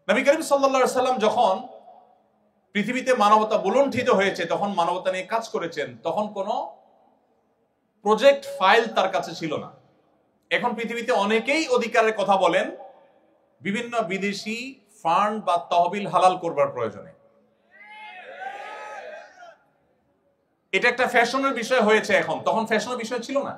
নবী করিম সাল্লাল্লাহু আলাইহি সাল্লাম যখন পৃথিবীতে মানবতা বুলুণ্ঠিত হয়েছে, তখন মানবতা নিয়ে কাজ করেছেন, তখন কোনো প্রজেক্ট ফাইল তার কাছে ছিল না। এখন পৃথিবীতে অনেকেই অধিকারের কথা বলেন বিভিন্ন বিদেশি ফান্ড বা তহবিল হালাল করবার প্রয়োজনে। এটা একটা ফ্যাশনের বিষয় হয়েছে এখন, তখন ফ্যাশনের বিষয় ছিল না।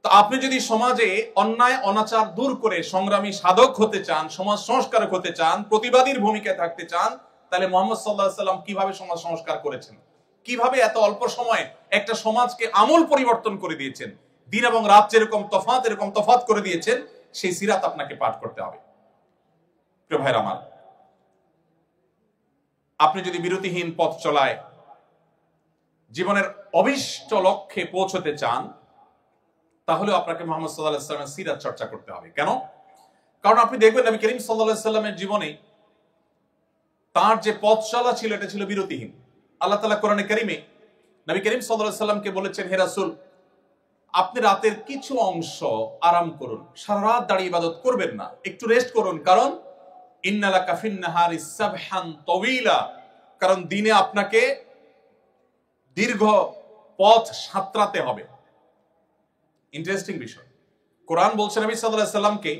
তো আপনি যদি সমাজে অন্যায় অনাচার দূর করে সংগ্রামী সাধক হতে চান, সমাজ সংস্কারক হতে চান, প্রতিবাদীর ভূমিকায় থাকতে চান, তাহলে মুহাম্মদ সাল্লাল্লাহু আলাইহি সাল্লাম কিভাবে সমাজ সংস্কার করেছেন, কিভাবে এত অল্প সময়ে একটা সমাজকে আমূল পরিবর্তন করে দিয়েছেন, দিন এবং রাত যেরকম তফাৎ এরকম তফাৎ করে দিয়েছেন, সেই সিরাত আপনাকে পাঠ করতে হবে। প্রিয় ভাইরা আমার, আপনি যদি বিরতিহীন পথ চলায় জীবনের অভিষ্ট লক্ষ্যে পৌঁছতে চান, তাহলে আপনাকে মুহাম্মদ সাল্লাল্লাহু আলাইহি সাল্লামের সিরাত চর্চা করতে হবে। কেন? কারণ আপনি দেখবেন নবী করিম সাল্লাল্লাহু আলাইহি সাল্লামের জীবনে তার যে পথ চলা ছিল, এটা ছিল বিরতিহীন। আল্লাহ তাআলা কোরআনে কারীমে নবী করিম সাল্লাল্লাহু আলাইহি সাল্লামকে বলেছেন, হে রাসূল, আপনি রাতের কিছু অংশ আরাম করুন, সারা রাত দাঁড়িয়ে ইবাদত করবেন না, একটু রেস্ট করুন। কারণ ইন্না লাকা ফিন নাহারি সাবহান তাওয়িলা, কারণ দিনে আপনাকে দীর্ঘ পথ সাঁতরাতে হবে। ইন্টারেস্টিং বিষয়, কোরআন বলছে নবী সাল্লাল্লাহু আলাইহি সাল্লামকে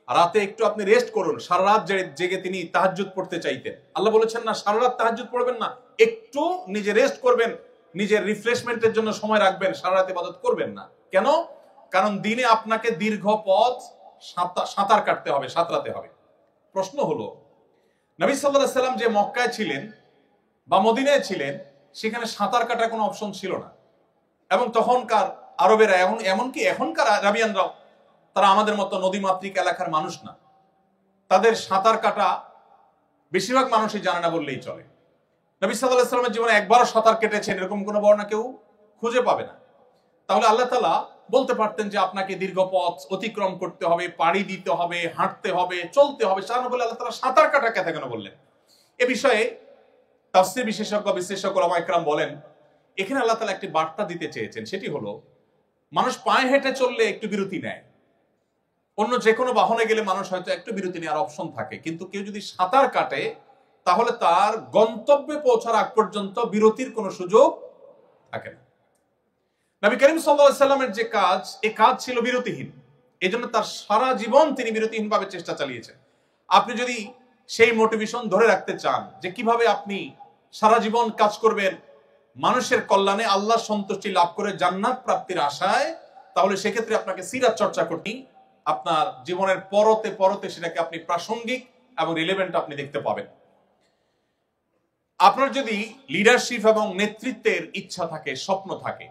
রাতে একটু আপনি রেস্ট করুন। সারা রাত জেগে তিনি তাহাজ্জুদ পড়তে চাইতেন। আল্লাহ বলেছেন না সারা রাত তাহাজ্জুদ পড়বেন না, একটু নিজে রেস্ট করবেন, নিজের রিফ্রেশমেন্টের জন্য সময় রাখবেন, সারা রাত ইবাদত করবেন না। কেন? কারণ দিনে আপনাকে দীর্ঘ পথ সাঁতার কাটতে হবে, সাঁতরাতে হবে। প্রশ্ন হলো, নবী সাল্লাল্লাহু আলাইহি সাল্লাম যে মক্কায় ছিলেন বা মদিনায় ছিলেন, সেখানে সাঁতার কাটার কোনো অপশন ছিল না। এবং তখনকার আরবেরা, এমনকি এখনকার আরাবিয়ানরাও, তারা আমাদের মতো নদীমাতৃক এলাকার মানুষ না। তাদের সাঁতার কাটা বেশিরভাগ মানুষই জানে না বললেই চলে। নবী সাল্লাল্লাহু আলাইহি সাল্লামের জীবনে একবারও সাঁতার কেটেছেন এরকম কোনো বর্ণনা কেউ খুঁজে পাবে না। তাহলে আল্লাহ তাআলা বলতে পারতেন যে আপনাকে দীর্ঘ পথ অতিক্রম করতে হবে, পাড়ি দিতে হবে, হাঁটতে হবে, চলতে হবে, সারা বলে আল্লাহ তাআলা সাঁতার কাটা কথা কেন বললেন? এ বিষয়ে তাফসীর বিশেষজ্ঞ বিশ্লেষক ওলামা ইকরাম বলেন, এখানে আল্লাহ তাআলা একটি বার্তা দিতে চেয়েছেন। সেটি হলো, মানুষ পায়ে হেঁটে চললে একটু বিরতি নেয়, অন্য যে কোনো বাহনে গেলে মানুষ হয়তো একটু বিরতি নেওয়ার অপশন থাকে, কিন্তু কেউ যদি সাঁতার কাটে তাহলে তার গন্তব্যে পৌঁছার আগ পর্যন্ত বিরতির কোনো সুযোগ থাকে না। নবী করিম সাল্লাল্লাহু আলাইহি সাল্লামের যে কাজ, এই কাজ ছিল বিরতিহীন। এজন্য তার সারা জীবন তিনি বিরতিহীনভাবে চেষ্টা চালিয়েছেন। আপনি যদি সেই মোটিভেশন ধরে রাখতে চান যে কিভাবে আপনি সারা জীবন কাজ করবেন মানুষের কল্যাণে, আল্লাহর সন্তুষ্টি লাভ করে জান্নাত প্রাপ্তির আশায়, তাহলে সেক্ষেত্রে আপনাকে সিরাত চর্চা করতে, আপনার জীবনের পরতে পরতে সেটাকে আপনি প্রাসঙ্গিক এবং রিলেভেন্ট আপনি দেখতে পাবেন। আপনার যদি লিডারশিপ এবং নেতৃত্বের ইচ্ছা থাকে, স্বপ্ন থাকে,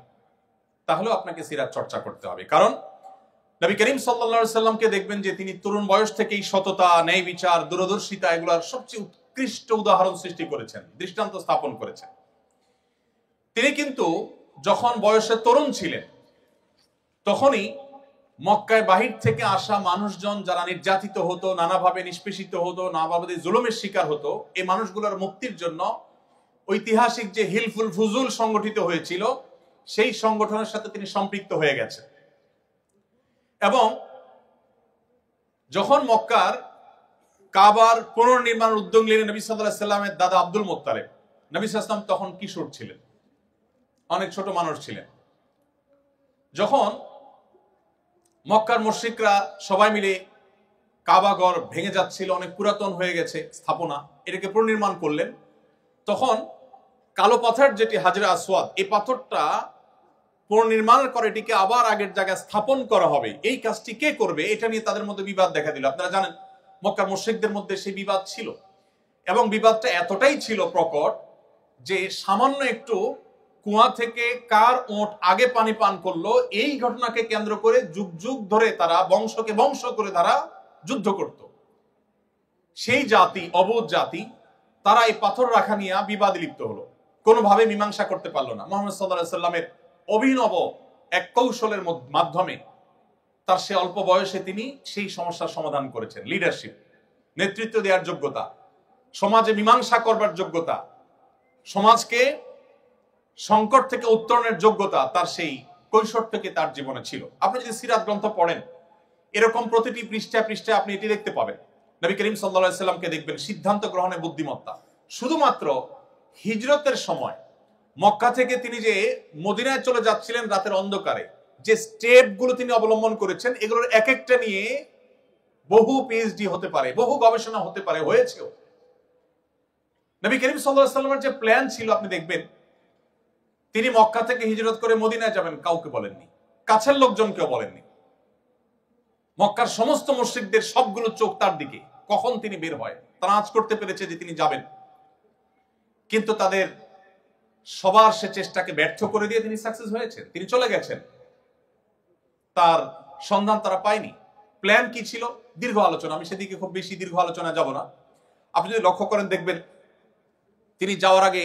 তাহলে আপনাকে সিরাত চর্চা করতে হবে। কারণ নবী করিম সাল্লাল্লাহু আলাইহি সাল্লামকে দেখবেন যে তিনি তরুণ বয়স থেকেই সততা, ন্যায় বিচার, দূরদর্শিতা এগুলার সবচেয়ে উৎকৃষ্ট উদাহরণ সৃষ্টি করেছেন, দৃষ্টান্ত স্থাপন করেছেন। তিনি কিন্তু যখন বয়সে তরুণ ছিলেন তখনই মক্কায় বাহির থেকে আসা মানুষজন যারা নির্যাতিত হতো, নানাভাবে নিষ্পেষিত হতো, নানাভাবে জুলুমের শিকার হতো, এই মানুষগুলোর মুক্তির জন্য ঐতিহাসিক যে হিলফুল ফুজুল সংগঠিত হয়েছিল সেই সংগঠনের সাথে তিনি সম্পৃক্ত হয়ে গেছেন। এবং যখন মক্কার কাবার পুনর্নির্মাণের উদ্যোগ নিলেন নবী সাল্লাল্লাহু আলাইহি সাল্লামের দাদা আব্দুল মুত্তালিব, নবী সাল্লাল্লাহু আলাইহি সাল্লাম তখন কিশোর ছিলেন, অনেক ছোট মানুষ ছিলেন। যখন মক্কার মুশরিকরা সবাই মিলে কাবা ঘর ভেঙে যাচ্ছিল, অনেক পুরাতন হয়ে গেছে স্থাপনা, এটাকে পুনর্নির্মাণ করলেন, তখন কালো পাথর যেটি হাজরে আসওয়াদ, এই পাথরটা পুনর্নির্মাণের করে এটিকে আবার আগের জায়গায় স্থাপন করা হবে, এই কাজটি কে করবে, এটা নিয়ে তাদের মধ্যে বিবাদ দেখা দিল। আপনারা জানেন মক্কার মুশরিকদের মধ্যে সেই বিবাদ ছিল, এবং বিবাদটা এতটাই ছিল প্রকট যে সামান্য একটু কুয়া থেকে কার ওট আগে পানি পান করলো, এই ঘটনাকে কেন্দ্র করে যুগ যুগ ধরে তারা বংশকে বংশ করে তারা যুদ্ধ করত। সেই জাতি, অবোধ জাতি, তারা এই পাথর রাখা নিয়ে বিবাদে লিপ্ত হলো, কোনোভাবে মীমাংসা করতে পারলো না। মুহাম্মদ সাল্লাল্লাহু আলাইহি সাল্লামের অভিনব এক কৌশলের মাধ্যমে তার সে অল্প বয়সে তিনি সেই সমস্যার সমাধান করেছেন। লিডারশিপ, নেতৃত্ব দেওয়ার যোগ্যতা, সমাজে মীমাংসা করবার যোগ্যতা, সমাজকে সংকট থেকে উত্তরণের যোগ্যতা তার সেই কৈশোর থেকে তার জীবনে ছিল। আপনি যদি সিরাত গ্রন্থ পড়েন, এরকম প্রতিটি পৃষ্ঠায় পৃষ্ঠায় আপনি এটি দেখতে পাবেন। নবী করিম সাল্লাল্লাহু আলাইহি সাল্লামকে দেখবেন সিদ্ধান্ত গ্রহণে বুদ্ধিমত্তা। শুধুমাত্র হিজরতের সময় মক্কা থেকে তিনি যে মদিনায় চলে যাচ্ছিলেন রাতের অন্ধকারে, যে স্টেপগুলো তিনি অবলম্বন করেছেন, এগুলোর এক একটা নিয়ে বহু পিএইচডি হতে পারে, বহু গবেষণা হতে পারে, হয়েছেও। নবী করিম সাল্লাল্লাহু আলাইহি সাল্লামের যে প্ল্যান ছিল, আপনি দেখবেন তিনি মক্কা থেকে হিজরত করে মদিনায় যাবেন, কাউকে বলেননি, কাছের লোকজনকেও বলেননি। মক্কার সমস্ত মুশরিকদের সবগুলো চোখ তার দিকে, কখন তিনি বের হয়। তারা আঁচ করতে পেরেছে যে তিনি যাবেন, কিন্তু তাদের সবার সে চেষ্টাকে ব্যর্থ করে দিয়ে তিনি সাকসেস হয়েছেন, তিনি চলে গেছেন, তার সন্ধান তারা পায়নি। প্ল্যান কি ছিল? দীর্ঘ আলোচনা, আমি সেদিকে খুব বেশি দীর্ঘ আলোচনা যাব না। আপনি যদি লক্ষ্য করেন দেখবেন তিনি যাওয়ার আগে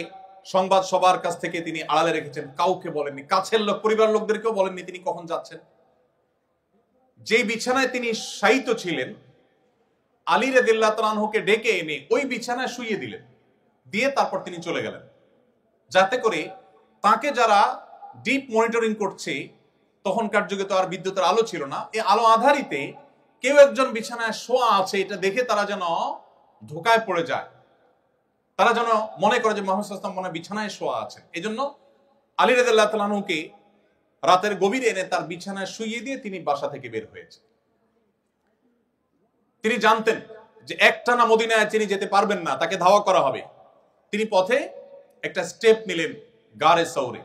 সংবাদ সবার কাছ থেকে তিনি আড়ালে রেখেছেন, কাউকে বলেননি, কাছের লোক, পরিবার লোকদেরকেও বলেননি তিনি কখন যাচ্ছেন। যে বিছানায় তিনি শায়িত ছিলেন, আলী রাদিয়াল্লাহু তাআলা আনহুকে ডেকে এনে ওই বিছানায় শুইয়ে দিলেন, দিয়ে তারপর তিনি চলে গেলেন, যাতে করে তাকে যারা ডিপ মনিটরিং করছে, তখনকার যুগে তো আর বিদ্যুতের আলো ছিল না, এই আলো আধারিতে কেউ একজন বিছানায় শোয়া আছে এটা দেখে তারা যেন ধোকায় পড়ে যায়, তারা যেন মনে করে যে মুহাম্মদ সাল্লাল্লাহু আলাইহি ওয়াসাল্লাম মনে বিছানায় শোয়া আছেন। এই জন্য আলী রাদিয়াল্লাহু তাআলা আনহুকে রাতের গভীরে এনে তার বিছানায় শুইয়ে দিয়ে তিনি বাসা থেকে বের হয়েছেন। তিনি জানতেন যে একটানা মদিনায় তিনি যেতে পারবেন না, তাকে ধাওয়া করা হবে। তিনি পথে একটা স্টেপ নিলেন গারে সৌরে।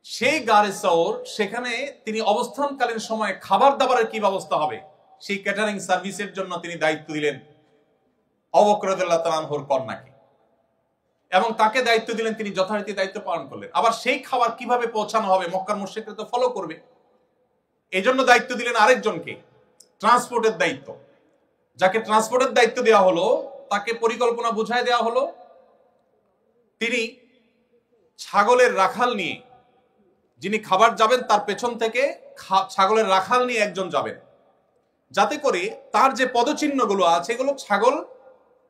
সেই গারে সৌর, সেখানে তিনি অবস্থানকালীন সময়ে খাবার দাবারের কি ব্যবস্থা হবে সেই ক্যাটারিং সার্ভিসের জন্য তিনি দায়িত্ব দিলেন আবু বকর রাদিয়াল্লাহু তাআলা আনহুর কন্যাকে, এবং তাকে দায়িত্ব দিলেন, তিনি যথারীতি দায়িত্ব পালন করলেন। আবার সেই খাবার কিভাবে পৌঁছানো হবে, মক্কার মুশরিকরা তো ফলো করবে, এই জন্য দায়িত্ব দিলেন আরেকজনকে, ট্রান্সপোর্টের দায়িত্ব। যাকে ট্রান্সপোর্টের দায়িত্ব দেওয়া হলো তাকে পরিকল্পনা বুঝায় দেওয়া হলো, তিনি ছাগলের রাখাল নিয়ে, যিনি খাবার যাবেন তার পেছন থেকে ছাগলের রাখাল নিয়ে একজন যাবেন, যাতে করে তার যে পদচিহ্নগুলো আছে এগুলো ছাগল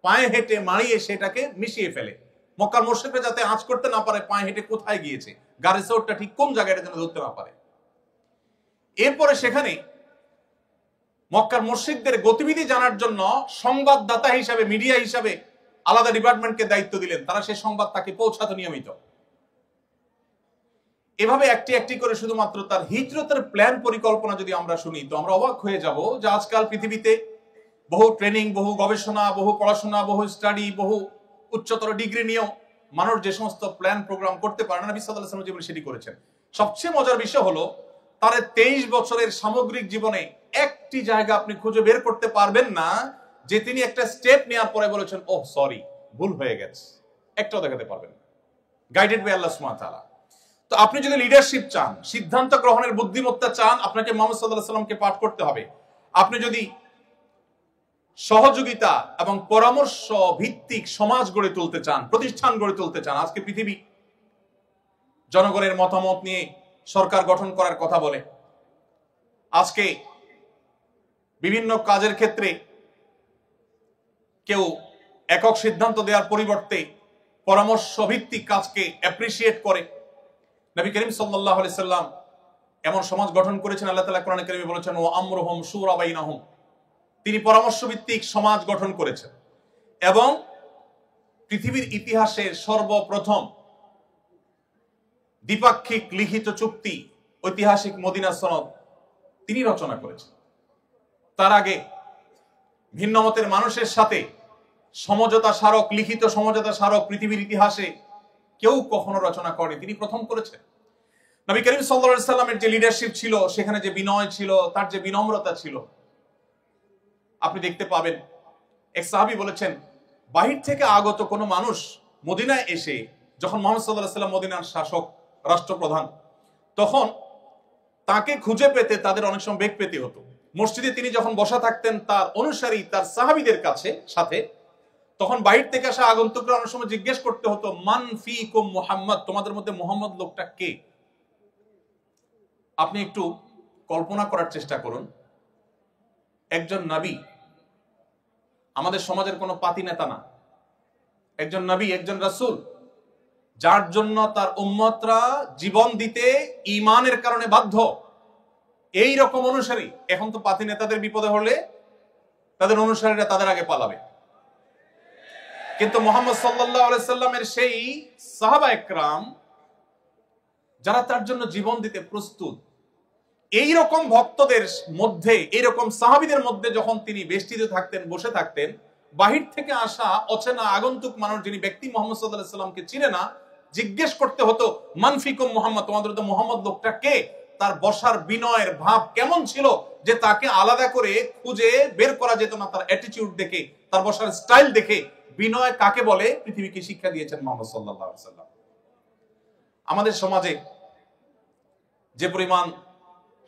পায়ে হেঁটে মারিয়ে সেটাকে মিশিয়ে ফেলে, মক্কার মুশরিকরা যাতে আঁচ করতে না পারে পায়ে হেঁটে কোথায় গিয়েছে, গাড়ি সৌরটা ঠিক কোন জায়গায় যেন ধরতে না পারে। এরপরে সেখানে মক্কার মুশরিকদের গতিবিধি জানার জন্য সংবাদদাতা হিসাবে, মিডিয়া হিসাবে আলাদা ডিপার্টমেন্টকে দায়িত্ব দিলেন, তারা সেই সংবাদ তাকে পৌঁছাতো নিয়মিত। এভাবে একটি একটি করে শুধুমাত্র তার হিজরতের প্ল্যান পরিকল্পনা যদি আমরা শুনি তো আমরা অবাক হয়ে যাব যে আজকাল পৃথিবীতে বহু ট্রেনিং, বহু গবেষণা, বহু পড়াশোনা, বহু স্টাডি, বহু উচ্চতর ডিগ্রি নিয়েও মানুষ যে সমস্ত প্ল্যান প্রোগ্রাম করতে পারে না, নবী সাল্লাল্লাহু আলাইহি ওয়াসাল্লাম যেগুলো সেটি করেছেন। সবচেয়ে মজার বিষয় হলো তার 23 বছরের সামগ্রিক জীবনে একটি জায়গা আপনি খুঁজে বের করতে পারবেন না যে তিনি একটা স্টেপ নেওয়ার পরে বলেছেন ও সরি, ভুল হয়ে গেছে, একটাও দেখাতে পারবেন। গাইডেড বাই আল্লাহ সুবহানাহু ওয়া তাআলা। তো আপনি যদি লিডারশিপ চান, সিদ্ধান্ত গ্রহণের বুদ্ধিমত্তা চান, আপনাকে মুহাম্মদ সাল্লাল্লাহু আলাইহি ওয়াসাল্লামকে পাঠ করতে হবে। আপনি যদি সহযোগিতা এবং পরামর্শ ভিত্তিক সমাজ গড়ে তুলতে চান, প্রতিষ্ঠান গড়ে তুলতে চান, আজকে পৃথিবী জনগণের মতামত নিয়ে সরকার গঠন করার কথা বলে। আজকে বিভিন্ন কাজের ক্ষেত্রে কেউ একক সিদ্ধান্ত দেওয়ার পরিবর্তে পরামর্শ ভিত্তিক কাজকে অ্যাপ্রিসিয়েট করে। নবী করিম সাল্লাল্লাহু আলাইহি সাল্লাম এমন সমাজ গঠন করেছেন। আল্লাহ তাআলা কোরআনে কারিমে বলেছেন ও আমরুহুম শুরা বাইনাহুম, তিনি পরামর্শ ভিত্তিক সমাজ গঠন করেছেন। এবং পৃথিবীর ইতিহাসের সর্বপ্রথম দ্বিপাক্ষিক লিখিত চুক্তি ঐতিহাসিক মদিনা সনদ তিনি রচনা করেছেন। তার আগে ভিন্ন মতের মানুষের সাথে সমঝোতা স্মারক, লিখিত সমঝোতা স্মারক পৃথিবীর ইতিহাসে কেউ কখনো রচনা করেনি, তিনি প্রথম করেছেন। নবী করিম সাল্লাল্লাহু আলাইহি সাল্লামের যে লিডারশিপ ছিল, সেখানে যে বিনয় ছিল, তার যে বিনম্রতা ছিল, আপনি দেখতে পাবেন। এক সাহাবী বলেছেন, বাহির থেকে আগত কোনো মানুষ মদিনায় এসে, যখন মুহাম্মদ সাল্লাল্লাহু আলাইহি সাল্লাম মদিনার শাসক, রাষ্ট্রপ্রধান, তখন তাকে খুঁজে পেতে তাদের অনেক সময় বেগ পেতে হতো। মসজিদে তিনি যখন বসা থাকতেন তার অনুসারী, তার সাহাবীদের সাথে, তখন বাহির থেকে আসা আগন্তুকরা অনেক সময় জিজ্ঞেস করতে হতো, মান ফিকুম মুহাম্মদ, তোমাদের মধ্যে মুহাম্মদ লোকটা কে? আপনি একটু কল্পনা করার চেষ্টা করুন, একজন নবী, আমাদের সমাজের কোনো পাতি নেতা না, একজন নবী, একজন রাসূল, যার জন্য তার উম্মতরা জীবন দিতে ঈমানের কারণে বাধ্য, এই রকম অনুসারী। এখন তো পাতি নেতাদের বিপদে হলে তাদের অনুসারীরা তাদের আগে পালাবে, কিন্তু মুহাম্মদ সাল্লাল্লাহু আলাইহি সাল্লামের সেই সাহাবা একরাম যারা তার জন্য জীবন দিতে প্রস্তুত, এই রকম ভক্তদের মধ্যে, এই রকম সাহাবীদের মধ্যে যখন তিনি বেষ্টিত থাকতেন, বসে থাকতেন, বাহির থেকে আসা অচেনা আগন্তুক মানুষ, যিনি ব্যক্তি মুহাম্মদ সাল্লাল্লাহু আলাইহি সাল্লামকে চিনে না, জিজ্ঞেস করতে হতো, মান ফিকুম মুহাম্মদ, তোমাদের তো মুহাম্মদ লোকটা কে? তার বসার বিনয়ের ভাব কেমন ছিল যে তাকে আলাদা করে খুঁজে বের করা যেত না। তার অ্যাটিটিউড দেখে, তার বসার স্টাইল দেখে বিনয় কাকে বলে পৃথিবীকে শিক্ষা দিয়েছেন মুহাম্মদ সাল্লাল্লাহু আলাইহি সাল্লাম। আমাদের সমাজে যে পরিমাণ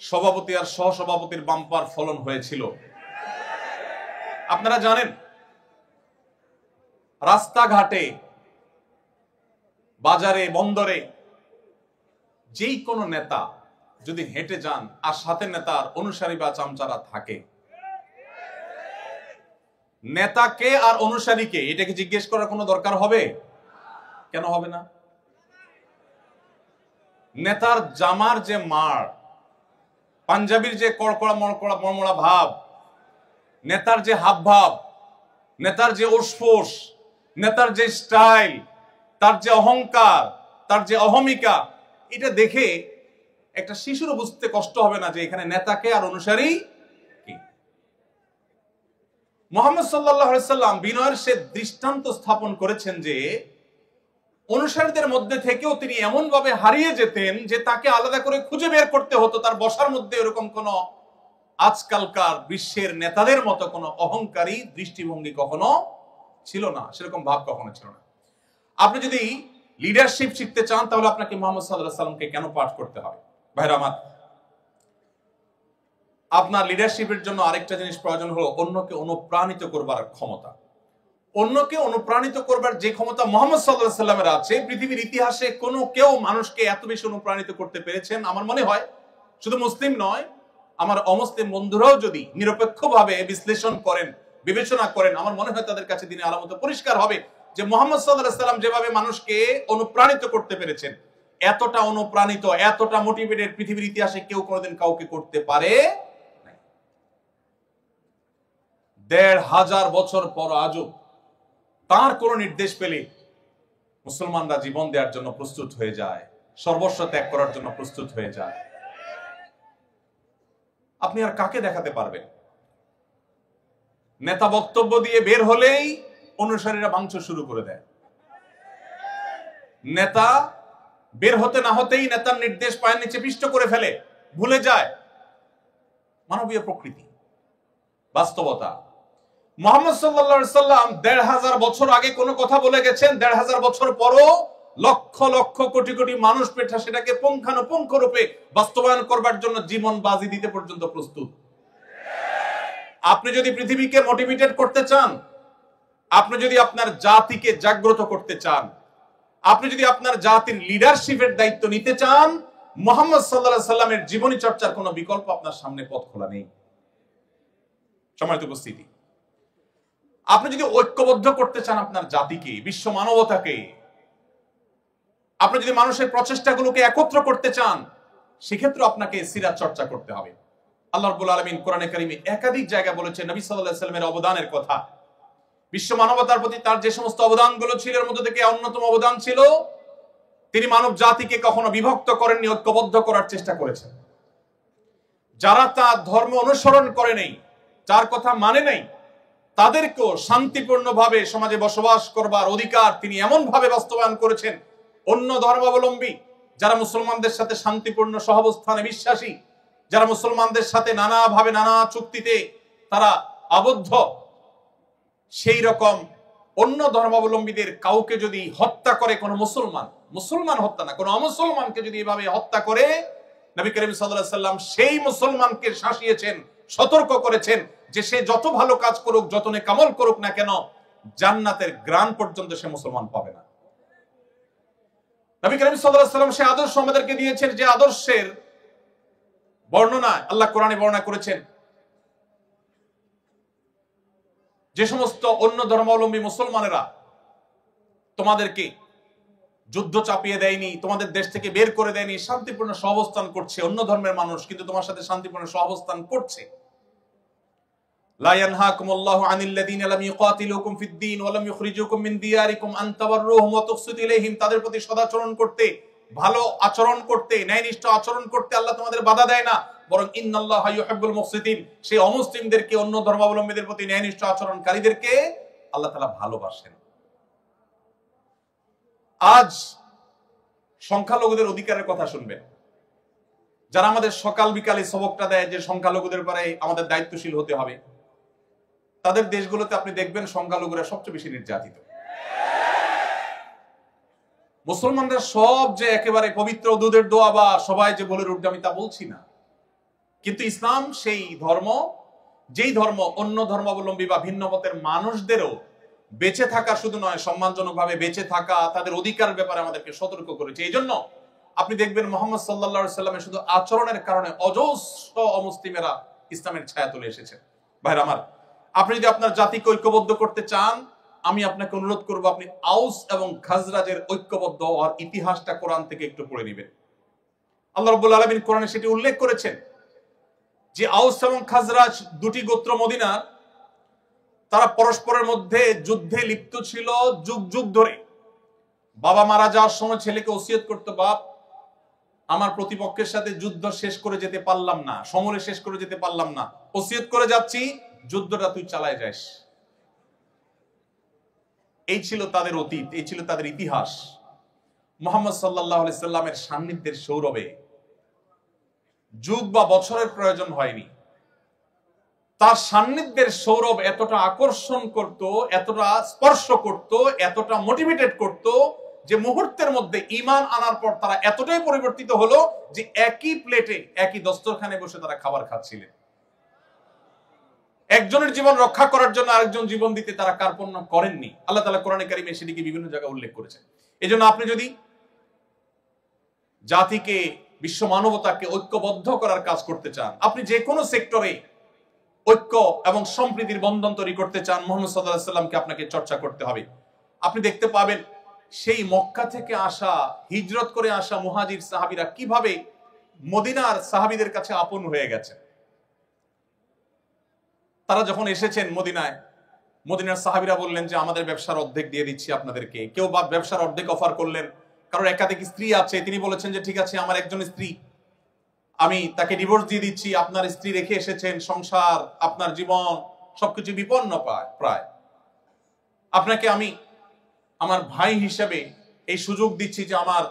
সভাপতি আর সহসভাপতির বাম্পার ফলন হয়েছিল আপনারা জানেন। রাস্তাঘাটে, বাজারে, বন্দরে যেই কোনো নেতা যদি হেঁটে যান আর সাথে নেতার অনুসারী বা চামচারা থাকে, নেতাকে আর অনুসারীকে এটাকে জিজ্ঞেস করার কোনো দরকার হবে? কেন হবে না? নেতার জামার যে মার, পাঞ্জাবির যে কড়কড়া মড়কড়া মড়মড়া ভাব, নেতার যে হাব ভাব, নেতার যে ওসফোস, নেতার যে স্টাইল, তার যে অহংকার, তার যে অহমিকা, এটা দেখে একটা শিশুরও বুঝতে কষ্ট হবে না যে এখানে নেতাকে আর অনুসারী কি। মুহাম্মদ সাল্লাল্লাহু আলাইহি সাল্লাম বিনয়ের সে দৃষ্টান্ত স্থাপন করেছেন যে অনুসারীদের মধ্যে থেকেও তিনি এমন ভাবে হারিয়ে যেতেন যে তাকে আলাদা করে খুঁজে বের করতে হতো। তার বসার মধ্যে এরকম কোন আজকালকার বিশ্বের নেতাদের মতো কোনো অহংকারী দৃষ্টিভঙ্গি কখনো ছিল না, সেরকম ভাব কখনো ছিল না। আপনি যদি লিডারশিপ শিখতে চান তাহলে আপনাকে মুহাম্মদ সাল্লাল্লাহু আলাইহি সাল্লামকে কেন পাঠ করতে হবে? ভাইরা আমার, আপনার লিডারশিপের জন্য আরেকটা জিনিস প্রয়োজন হলো অন্যকে অনুপ্রাণিত করবার ক্ষমতা। অন্যকে অনুপ্রাণিত করবার যে ক্ষমতা মুহাম্মদ সাল্লাল্লাহু আলাইহি সাল্লামের আছে, পৃথিবীর ইতিহাসে কোনো কেউ মানুষকে এত বেশি অনুপ্রাণিত করতে পেরেছেন আমার মনে হয় শুধু মুসলিম নয়, আমার অমুসলিম বন্ধুরাও যদি নিরপেক্ষভাবে বিশ্লেষণ করেন, বিবেচনা করেন, আমার মনে হয় তাদের কাছে দিনে আলামত পরিষ্কার হবে যে মুহাম্মদ সাল্লাল্লাহু আলাইহি সাল্লাম যেভাবে মানুষকে অনুপ্রাণিত করতে পেরেছেন, এতটা অনুপ্রাণিত, এতটা মোটিভেটেড পৃথিবীর ইতিহাসে কেউ কোনোদিন কাউকে করতে পারে নাই। ১৫০০ বছর পর আজও তার কোন নির্দেশ পেলে মুসলমানরা জীবন দেওয়ার জন্য প্রস্তুত হয়ে যায়, সর্বস্ব ত্যাগ করার জন্য প্রস্তুত হয়ে যায়। আপনি আর কাকে দেখাতে পারবেন? নেতা বক্তব্য দিয়ে বের হলেই অনুসারীরা ভাঙচুর শুরু করে দেয়। নেতা বের হতে না হতেই নেতার নির্দেশ পায়ের নিচে পিষ্ট করে ফেলে, ভুলে যায় মানবীয় প্রকৃতি, বাস্তবতা। মুহাম্মদ সাল্লাল্লাহু আলাইহি সাল্লাম ১৫০০ বছর আগে কোন কথা বলে গেছেন, ১৫০০ বছর পরও লক্ষ লক্ষ কোটি কোটি মানুষ পেঠা সেটাকে পুঙ্খানুপুঙ্খ রূপে বাস্তবায়ন করবার জন্য জীবন বাজি দিতে পর্যন্ত প্রস্তুত। আপনি যদি পৃথিবীকে মোটিভেটেড করতে চান, আপনি যদি আপনার জাতিকে জাগ্রত করতে চান, আপনি যদি আপনার জাতির লিডারশিপের দায়িত্ব নিতে চান, মুহাম্মদ সাল্লাল্লাহু আলাইহি সাল্লামের জীবনী চর্চার কোনো বিকল্প আপনার সামনে পথ খোলা নেই। সম্মানিত উপস্থিতি, আপনি যদি ঐক্যবদ্ধ করতে চান আপনার জাতিকে, বিশ্ব মানবতাকে, আপনি যদি মানুষের প্রচেষ্টাগুলোকে একত্র করতে চান, সেক্ষেত্রে আপনাকে সিরাত চর্চা করতে হবে। আল্লাহ রাব্বুল আলামিন কোরআনে কারিমে একাধিক জায়গায় বলেছেন নবী সাল্লাল্লাহু আলাইহি সাল্লামের অবদানের কথা। বিশ্ব মানবতার প্রতি তার যে সমস্ত অবদানগুলো ছিল, এর মধ্যে থেকে অন্যতম অবদান ছিল তিনি মানব জাতিকে কখনো বিভক্ত করেননি, ঐক্যবদ্ধ করার চেষ্টা করেছেন। যারা তার ধর্ম অনুসরণ করে নেই, যার কথা মানে নাই, তাদেরকেও শান্তিপূর্ণভাবে সমাজে বসবাস করবার অধিকার তিনি এমন ভাবে বাস্তবায়ন করেছেন। অন্য ধর্মাবলম্বী যারা মুসলমানদের সাথে শান্তিপূর্ণ সহাবস্থানে বিশ্বাসী, যারা মুসলমানদের সাথে নানাভাবে নানা চুক্তিতে তারা আবদ্ধ, সেই রকম অন্য ধর্মাবলম্বীদের কাউকে যদি হত্যা করে কোনো মুসলমান, মুসলমান হত্যা না, কোনো অমুসলমানকে যদি এভাবে হত্যা করে, নবী করিম সাল্লাল্লাহু আলাইহি সাল্লাম সেই মুসলমানকে শাসিয়েছেন, সতর্ক করেছেন যে সে যত ভালো কাজ করুক, যত নেকামল করুক না কেন, জান্নাতের গ্রাণ পর্যন্ত সে মুসলমান পাবে না। নবী করিম সাল্লাল্লাহু আলাইহি সাল্লাম সে আদর্শ আমাদেরকে দিয়েছেন, যে আদর্শের বর্ণনা আল্লাহ কোরআনে বর্ণনা করেছেন। যে সমস্ত অন্য ধর্মাবলম্বী মুসলমানেরা তোমাদেরকে যুদ্ধ চাপিয়ে দেয়নি, তোমাদের দেশ থেকে বের করে দেয়নি, শান্তিপূর্ণ সহাবস্থান করছে, অন্য ধর্মের মানুষ কিন্তু তোমার সাথে শান্তিপূর্ণ সহাবস্থান করছে। লা ইয়ানহাকুমুল্লাহু আনিল্লাযীনা লাম ইউকাতিলুকুম ফিদ-দীন ওয়া লাম ইখরিজুকুম মিন দিয়ারিকুম আন তাবাররুহুম ওয়া তুকসিতু ইলাইহিম, তাদের প্রতি সদাচরণ করতে, ভালো আচরণ করতে, ন্যায়নিষ্ঠ আচরণ করতে আল্লাহ তোমাদের বাধা দেয় না, বরং ইন্নাল্লাহা ইউহিব্বুল মুকসিতিন, সেই অমুসলিমদেরকে, অন্য ধর্মাবলম্বীদের প্রতি ন্যায়নিষ্ঠ আচরণকারীদেরকে আল্লাহ তাআলা ভালোবাসেন। আজ সংখ্যালঘুদের অধিকারের কথা শুনবেন। যারা আমাদের সকাল বিকালে সবকটা দেয় যে সংখ্যালঘুদের ব্যাপারে আমাদের দায়িত্বশীল হতে হবে, তাদের দেশগুলোতে আপনি দেখবেন সংখ্যালঘুরা সবচেয়ে বেশি নির্যাতিত। মুসলমানরা সব যে একেবারে পবিত্র দুধের দোয়া বা সবাই যে বলে উঠবে, আমি তা বলছি না, কিন্তু ইসলাম সেই ধর্ম, যেই ধর্ম অন্য ধর্মাবলম্বী বা ভিন্ন মতের মানুষদেরও বেঁচে থাকা শুধু নয়, সম্মানজনকভাবে বেঁচে থাকা, তাদের অধিকার ব্যাপারে আমাদেরকে সতর্ক করেছে। এই জন্য আপনি দেখবেন মুহাম্মদ সাল্লাল্লাহু আলাইহি সাল্লামের শুধু আচরণের কারণে অজস্র অমুসলিমেরা ইসলামের ছায়া তুলে এসেছে। ভাইরা আমার, আপনি যদি আপনার জাতিকে ঐক্যবদ্ধ করতে চান, আমি আপনাকে অনুরোধ করব আপনি আউস এবং খাজরাজের ঐক্যবদ্ধ হওয়ার ইতিহাসটা কোরআন থেকে একটু পড়ে নেবেন। আল্লাহ রাব্বুল আলামিন কোরআনে সেটি উল্লেখ করেছেন যে আউস এবং খাজরাজ দুটি গোত্র মদিনার, তারা পরস্পরের মধ্যে যুদ্ধে লিপ্ত ছিল যুগ যুগ ধরে। বাবা মারা যাওয়ার সময় ছেলেকে ওসিয়ত করতো, বাপ আমার প্রতিপক্ষের সাথে যুদ্ধ শেষ করে যেতে পারলাম না, সমরে শেষ করে যেতে পারলাম না, ওসিয়ত করে যাচ্ছি যুদ্ধটা তুই চালায় যাস। এই ছিল তাদের অতীত, এই ছিল তাদের ইতিহাস। মুহাম্মদ সাল্লাল্লাহু আলাইহি সাল্লামের সান্নিধ্যের সৌরভে যুগ বা বছরের প্রয়োজন হয়নি, তার সান্নিধ্যের সৌরভ এতটা আকর্ষণ করত, এতটা স্পর্শ করত, এতটা মোটিভেটেড করত যে মুহূর্তের মধ্যে ঈমান আনার পর তারা এতটাই পরিবর্তিত হলো যে একই প্লেটে, একই দস্তরখানে বসে তারা খাবার খাচ্ছিলেন। একজনের জীবন রক্ষা করার জন্য আরেকজন জীবন দিতে তারা কার্পণ্য করেননি। আল্লাহ তাআলা কোরআনে কারিমে সেদিকে বিভিন্ন জায়গায় উল্লেখ করেছেন। এজন্য আপনি যদি জাতিকে, বিশ্ব মানবতাকে ঐক্যবদ্ধ করার কাজ করতে চান, আপনি যে কোনো সেক্টরে ঐক্য এবং সম্প্রীতির বন্ধন তৈরি করতে চান, মুহাম্মদ সাল্লাল্লাহু আলাইহি সাল্লামকে আপনাকে চর্চা করতে হবে। আপনি দেখতে পাবেন সেই মক্কা থেকে আসা, হিজরত করে আসা মুহাজির সাহাবীরা কিভাবে মদিনার সাহাবীদের কাছে আপন হয়ে গেছে। তারা যখন এসেছেন মদিনায়, মদিনার সাহাবীরা বললেন যে আমাদের ব্যবসার অর্ধেক দিয়ে দিচ্ছি আপনাদেরকে। কেউ বা ব্যবসার অর্ধেক অফার করলেন, কারণ একাধিক স্ত্রী আছে, তিনি বলেছেন যে ঠিক আছে, আমার একজন স্ত্রী, আমি তাকে ডিভোর্স দিয়ে দিচ্ছি, আপনার স্ত্রী রেখে এসেছেন, সংসার, আপনার জীবন সবকিছু বিপন্ন প্রায়, আপনাকে আমি আমার ভাই হিসেবে এই সুযোগ দিচ্ছি যে আমার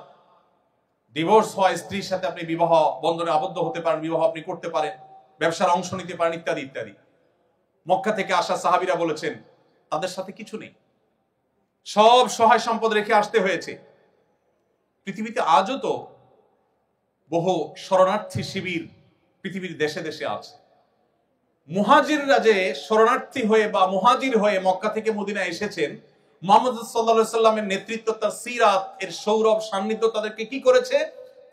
ডিভোর্স হয় স্ত্রীর সাথে আপনি বিবাহ বন্ধনে আবদ্ধ হতে পারেন, বিবাহ আপনি করতে পারেন, ব্যবসার অংশ নিতে পারেন, ইত্যাদি ইত্যাদি। মক্কা থেকে আসা সাহাবীরা বলেছেন তাদের সাথে কিছু নেই, সব সহায় সম্পদ রেখে আসতে হয়েছে। পৃথিবীতে আজও তো বহু শরণার্থী শিবির পৃথিবীর দেশে দেশে আছে। মুহাজিররা যে শরণার্থী হয়ে বা মুহাজির হয়ে মক্কা থেকে মদিনা এসেছেন, মুহাম্মদ সাল্লাল্লাহু আলাইহি সাল্লামের নেতৃত্ব, তার সিরাত এর সৌরভ সান্নিধ্য তাদেরকে কি করেছে?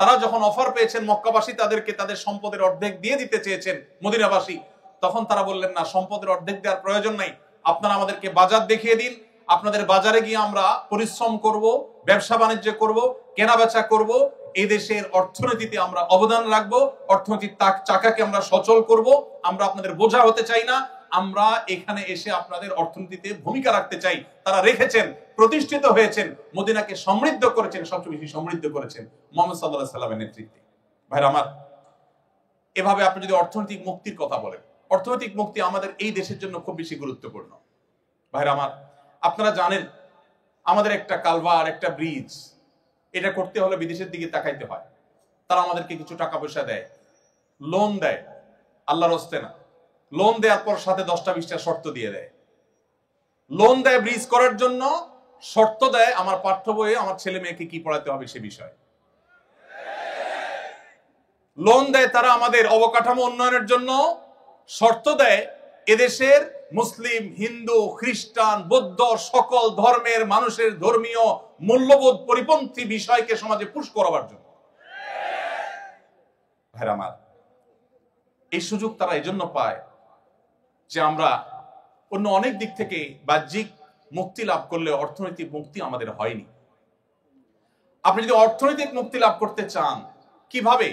তারা যখন অফার পেয়েছেন মক্কাবাসী তাদেরকে তাদের সম্পদের অর্ধেক দিয়ে দিতে চেয়েছেন মদিনাবাসী, তখন তারা বললেন না, সম্পদের অর্ধেক দেওয়ার প্রয়োজন নাই, আপনারা আমাদেরকে বাজার দেখিয়ে দিন, আপনাদের বাজারে গিয়ে আমরা পরিশ্রম করব, ব্যবসা বাণিজ্য করব, কেনা বেচা করব, এই দেশের অর্থনীতিতে আমরা অবদান রাখবো, অর্থনীতির চাকাকে আমরা সচল করব, আমরা আপনাদের বোঝা হতে চাই না, আমরা এখানে এসে আপনাদের অর্থনীতিতে ভূমিকা রাখতে চাই। তারা রেখেছেন, প্রতিষ্ঠিত হয়েছেন, মদিনাকে সমৃদ্ধ করেছেন, সবচেয়ে বেশি সমৃদ্ধ করেছেন মুহাম্মদ সাল্লাল্লাহু আলাইহি সাল্লামের নেতৃত্বে। ভাইরা আমার, এভাবে আপনি যদি অর্থনৈতিক মুক্তির কথা বলেন, অর্থনৈতিক মুক্তি আমাদের এই দেশের জন্য খুব বেশি গুরুত্বপূর্ণ। ভাইরা আমার, আপনারা জানেন আমাদের একটা কালভার, একটা ব্রিজ, এটা করতে হলে বিদেশের দিকে তাকাইতে হয়। তারা আমাদেরকে কিছু টাকা পয়সা দেয়, লোন দেয়, আল্লাহর হস্তে না, লোন দেওয়ার পর সাথে 10টা-20টা শর্ত দিয়ে দেয়। লোন দেয় ব্রিজ করার জন্য, শর্ত দেয় আমার পাঠ্য বইয়ে আমার ছেলে মেয়েকে কি পড়াতে হবে সে বিষয়। লোন দেয় তারা আমাদের অবকাঠামো উন্নয়নের জন্য, শর্ত দেয় এদেশের মুসলিম, হিন্দু, খ্রিস্টান, বৌদ্ধ সকল ধর্মের মানুষের ধর্মীয় মূল্যবোধ পরিপন্থী বিষয়কে সমাজে পুশ করাবার জন্য। ভাইরা আমার, এই সুযোগ তারা এই জন্য পায় যে আমরা অন্য অনেক দিক থেকে বাহ্যিক মুক্তি লাভ করলে অর্থনৈতিক মুক্তি আমাদের হয়নি। আপনি যদি অর্থনৈতিক মুক্তি লাভ করতে চান, কিভাবে?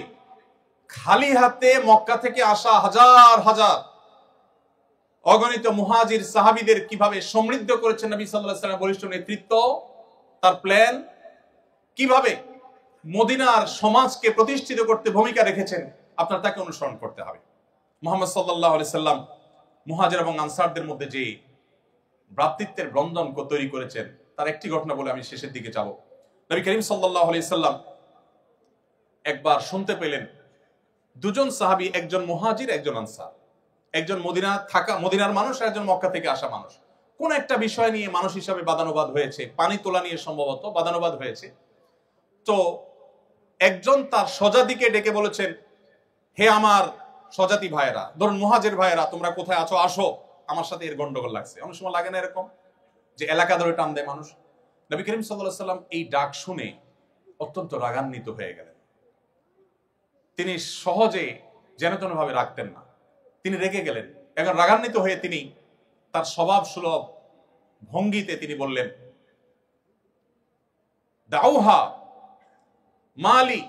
খালি হাতে মক্কা থেকে আসা হাজার হাজার অগণিত মুহাজির সাহাবীদের কিভাবে সমৃদ্ধ করেছেন নবী সাল্লাল্লাহু আলাইহি ওয়াসাল্লামের বলিষ্ঠ নেতৃত্ব, তার প্ল্যান, কিভাবে মদিনার সমাজকে প্রতিষ্ঠিত করতে ভূমিকা রেখেছেন, আপনার তাকে অনুসরণ করতে হবে। মুহাম্মদ সাল্লাল্লাহু আলাইহি সাল্লাম মুহাজির এবং আনসারদের মধ্যে যে ভ্রাতৃত্বের বন্ধন তৈরি করেছেন, তার একটি ঘটনা বলে আমি শেষের দিকে যাব। নবী করিম সাল্লাল্লাহু আলাইহি সাল্লাম একবার শুনতে পেলেন দুজন সাহাবী, একজন মুহাজির, একজন আনসার, একজন মদিনার মানুষ, একজন মক্কা থেকে আসা মানুষ, কোন একটা বিষয় নিয়ে মানুষ হিসাবে বাদানুবাদ হয়েছে, পানি তোলা নিয়ে সম্ভবত বাদানুবাদ হয়েছে। তো একজন তার স্বজাতিকে ডেকে বলেছেন, হে আমার স্বজাতি ভাইয়েরা, ধরুন মুহাজির ভাইয়েরা, তোমরা কোথায় আছো, আসো, আমার সাথে এর গন্ডগোল লাগছে। অনেক সময় লাগে না এরকম যে এলাকা ধরে টান দেয় মানুষ? নবী করিম সাল্লাল্লাহু আলাইহি সাল্লাম এই ডাক শুনে অত্যন্ত রাগান্বিত হয়ে গেলেন। তিনি সহজে যেন তেন ভাবে রাখতেন না, তিনি রেগে গেলেন। এখন রাগান্বিত হয়ে তিনি তার স্বভাব সুলভ ভঙ্গিতে তিনি বললেন, দাউহা মালি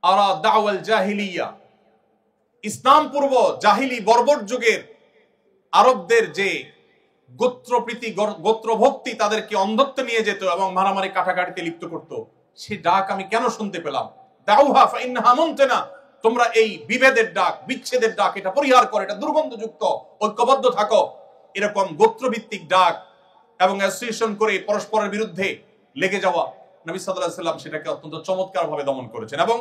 আরা দাওয়াল জাহিলিয়া, ইসলাম পূর্ব জাহিলি বর্বর যুগের আরবদের যে গোত্রপ্রীতি, গোত্রভক্তি তাদেরকে অন্ধত্ব নিয়ে যেত এবং মারামারি কাটাকাটিতে লিপ্ত করত, সে ডাক আমি কেন শুনতে পেলাম? দাউহা ফাইন্নাহা মুনতিনা, তোমরা এই বিভেদের ডাক, বিচ্ছেদের ডাক, এটা পরিহার করো, এটা দুর্গন্ধযুক্ত, ঐক্যবদ্ধ থাকো। এরকম গোত্রভিত্তিক ডাক এবং অ্যাসোসিয়েশন করে পরস্পরের বিরুদ্ধে লেগে যাওয়া, নবী সাল্লাল্লাহু আলাইহি সাল্লাম সেটাকে অত্যন্ত চমৎকারভাবে দমন করেছেন এবং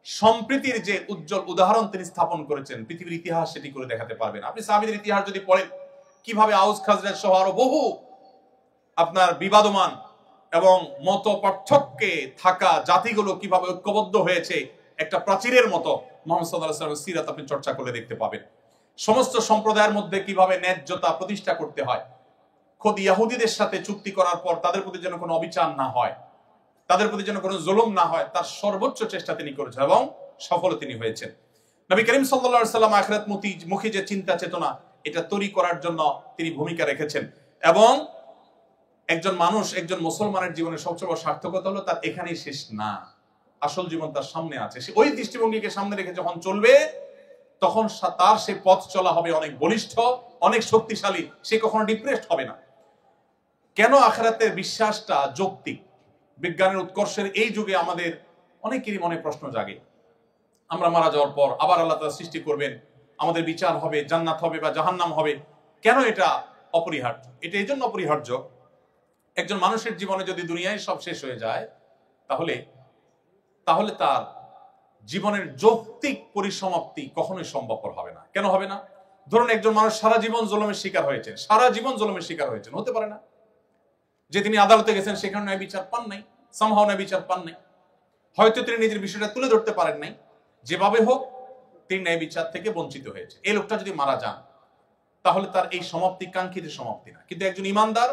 সম্প্রীতির যে উজ্জ্বল উদাহরণ তিনি স্থাপন করেছেন, পৃথিবীর ইতিহাস সেটি করে দেখাতে পারবেন। আপনি সাহাবীদের ইতিহাস যদি পড়েন, কিভাবে আউস খাজরাজ সহ আরো বহু আপনার বিবাদমান এবং মত পার্থক্যে থাকা জাতিগুলো কিভাবে ঐক্যবদ্ধ হয়েছে একটা প্রাচীরের মতো, মুহাম্মদ সাল্লাল্লাহু আলাইহি ওয়াসাল্লামের সিরাত আপনি চর্চা করলে দেখতে পাবেন। সমস্ত সম্প্রদায়ের মধ্যে কিভাবে ন্যায্যতা প্রতিষ্ঠা করতে হয়, খোদ ইহুদিদের সাথে চুক্তি করার পর তাদের প্রতি যেন কোনো অবিচার না হয়, তাদের প্রতি যেন কোনো জুলুম না হয়, তার সর্বোচ্চ চেষ্টা তিনি করেছেন এবং সফল তিনি হয়েছেন। নবী করিম সাল্লাল্লাহু আলাইহি সাল্লাম আখিরাত মুখী যে চিন্তা চেতনা, এটা তৈরি করার জন্য তিনি ভূমিকা রেখেছেন এবং একজন মানুষ, একজন মুসলমানের জীবনের সবচেয়ে বড় সার্থকতা হলো তার এখানেই শেষ না, আসল জীবন তার সামনে আছে। সে ওই দৃষ্টিভঙ্গিকে সামনে রেখে যখন চলবে, তখন তার সে পথ চলা হবে অনেক বলিষ্ঠ, অনেক শক্তিশালী, সে কখনো ডিপ্রেসড হবে না। কেন আখিরাতের বিশ্বাসটা যৌক্তিক? বিজ্ঞানের উৎকর্ষের এই যুগে আমাদের অনেকেরই মনে প্রশ্ন জাগে, আমরা মারা যাওয়ার পর আবার আল্লাহ তাআলা সৃষ্টি করবেন, আমাদের বিচার হবে, জান্নাত হবে বা জাহান্নাম হবে। কেন এটা অপরিহার্য? এটা এই জন্য অপরিহার্য, একজন মানুষের জীবনে যদি দুনিয়ায় সব শেষ হয়ে যায়, তাহলে তার জীবনের যৌক্তিক পরিসমাপ্তি কখনোই সম্ভবপর হবে না। কেন হবে না? ধরুন একজন মানুষ সারা জীবন জুলুমের শিকার হয়েছেন, সারা জীবন জুলুমের শিকার হয়েছেন, হতে পারে না যে তিনি আদালতে গেছেন সেখানে ন্যায় বিচার পান নাই, সামহাও ন্যায় বিচার পান নাই, হয়তো তিনি নিজের বিষয়টা তুলে ধরতে পারেন নাই, যেভাবে হোক তিনি ন্যায় বিচার থেকে বঞ্চিত হয়েছে। এই লোকটা যদি মারা যান তাহলে তার এই সমাপ্তি কাঙ্ক্ষিত সমাপ্তি না। কিন্তু একজন ইমানদার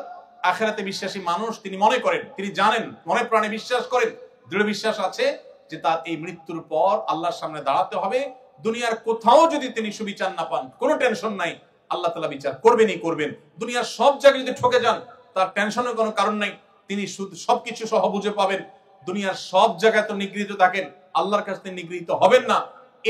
আখিরাতে বিশ্বাসী মানুষ, তিনি মনে করেন, তিনি জানেন, মনে প্রাণে বিশ্বাস করেন, দৃঢ় বিশ্বাস আছে যে তার এই মৃত্যুর পর আল্লাহর সামনে দাঁড়াতে হবে। দুনিয়ার কোথাও যদি তিনি সুবিচার না পান, কোনো টেনশন নাই, আল্লাহ তাআলা বিচার করবেনই করবেন। দুনিয়ার সব জায়গায় যদি ঠকে যান, তার টেনশনের কোনো কারণ নাই, তিনি সবকিছু সহ বুঝে পাবেন। দুনিয়ার সব জায়গায় তো নিগৃহীত থাকেন, আল্লাহর কাছে নিগৃহীত হবেন না।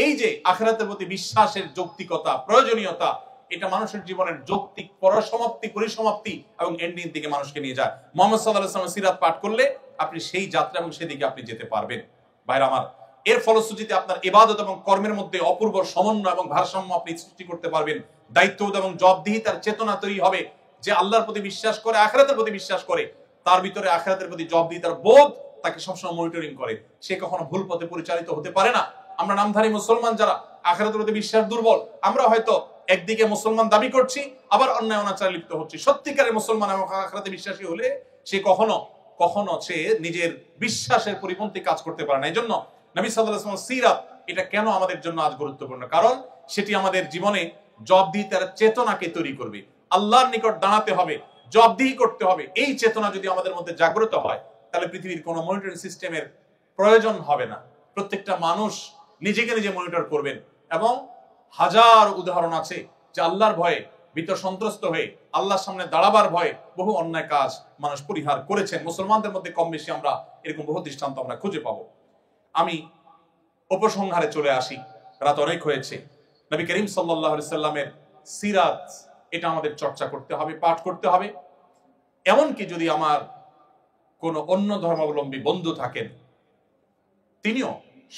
এই যে আখিরাতের প্রতি বিশ্বাসের যৌক্তিকতা, প্রয়োজনীয়তা, এটা মানুষের জীবনের যৌক্তিক পরিসমাপ্তি, পরিসমাপ্তি এবং এন্ডিং দিকে মানুষকে নিয়ে যায়। মুহাম্মদ সাল্লাল্লাহু আলাইহি ওয়াসাল্লামের সিরাত পাঠ করলে আপনি সেই যাত্রা এবং সেদিকে আপনি যেতে পারবেন। ভাইরা আমার, এর ফলশ্রুতিতে আপনার ইবাদত এবং কর্মের মধ্যে অপূর্ব সমন্বয় এবং ভারসাম্য আপনি সৃষ্টি করতে পারবেন। দায়িত্ববোধ এবং জবাবদিহিতার চেতনা তৈরি হবে। যে আল্লাহর প্রতি বিশ্বাস করে, আখিরাতের প্রতি বিশ্বাস করে, তার ভিতরে আখিরাতের প্রতি জবাবদিহিতার বোধ তাকে সবসময় মনিটরিং করে, সে কখনো ভুল পথে পরিচালিত হতে পারে না। আমরা নামধারী মুসলমান যারা আখিরাতের প্রতি বিশ্বাস দুর্বল, আমরা হয়তো একদিকে মুসলমান দাবি করছি, আবার অন্যায় অনাচারে লিপ্ত হচ্ছি। সত্যিকারের মুসলমান এবং আখিরাতে বিশ্বাসী হলে সে কখনো কখনো সে নিজের বিশ্বাসের পরিপন্থী কাজ করতে পারে না। এই জন্য নবী সাল্লাল্লাহু আলাইহি ওয়াসাল্লাম সিরাত এটা কেন আমাদের জন্য আজ গুরুত্বপূর্ণ? কারণ সেটি আমাদের জীবনে জবাবদিহিতার চেতনাকে তৈরি করবে। আল্লাহর নিকট দাঁড়াতে হবে, জবাবদিহি করতে হবে। এই চেতনা যদি আমাদের মধ্যে জাগ্রত হয়, তাহলে পৃথিবীর কোনো মনিটরিং সিস্টেমের প্রয়োজন হবে না। প্রত্যেকটা মানুষ নিজেকে নিজে মনিটর করবেন। এবং হাজার উদাহরণ আছে যে আল্লাহর ভয়ে ভীত সন্ত্রস্ত হয়ে আল্লাহর সামনে দাঁড়াবার ভয়ে বহু অন্যায় কাজ মানুষ পরিহার করেছেন। মুসলমানদের মধ্যে কম বেশি আমরা এরকম বহু দৃষ্টান্ত আমরা খুঁজে পাবো। আমি উপসংহারে চলে আসি, রাত অনেক হয়েছে। নবী করিম সাল্লাল্লাহু আলাইহি সাল্লামের সিরাত এটা আমাদের চর্চা করতে হবে, পাঠ করতে হবে। এমনকি যদি আমার কোন অন্য ধর্মাবলম্বী বন্ধু থাকেন, তিনিও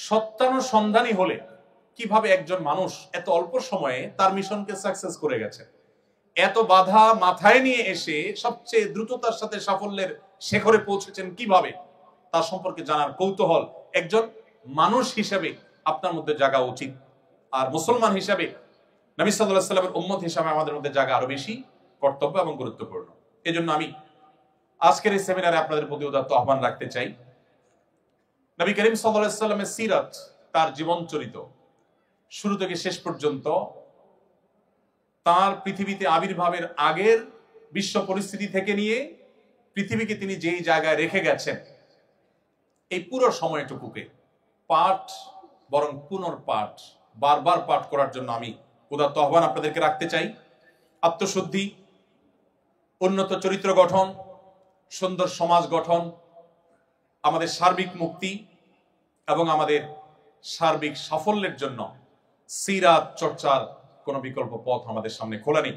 সত্যানুসন্ধানী হলে কিভাবে একজন মানুষ এত অল্প সময়ে তার মিশনকে সাকসেস করে গেছে, এত বাধা মাথায় নিয়ে এসে সবচেয়ে দ্রুততার সাথে সাফল্যের শেখরে পৌঁছেছেন কিভাবে, তার সম্পর্কে জানার কৌতূহল একজন মানুষ হিসেবে আপনার মধ্যে জাগা উচিত। আর মুসলমান হিসেবে, নবী সাল্লাল্লাহু আলাইহি ওয়াসাল্লামের উম্মত হিসেবে আমাদের মধ্যে জাগা আরো বেশি কর্তব্য এবং গুরুত্বপূর্ণ। এজন্য আমি আজকের এই সেমিনারে আপনাদের প্রতি উদাত্ত আহ্বান রাখতে চাই। নবী করিম সাল্লাল্লাহু আলাইহি ওয়াসাল্লামের সিরাত, তার জীবন চরিত শুরু থেকে শেষ পর্যন্ত, তার পৃথিবীতে আবির্ভাবের আগের বিশ্ব পরিস্থিতি থেকে নিয়ে পৃথিবীকে তিনি যেই জায়গায় রেখে গেছেন, এই পুরো সময়টুকুকে পাঠ বরং পুনর্পাঠ, বারবার পাঠ করার জন্য আমি উদাত্ত আহ্বান আপনাদেরকে রাখতে চাই। আত্মশুদ্ধি, উন্নত চরিত্র গঠন, সুন্দর সমাজ গঠন, আমাদের সার্বিক মুক্তি এবং আমাদের সার্বিক সাফল্যের জন্য সিরাত চর্চার কোনো বিকল্প পথ আমাদের সামনে খোলা নেই।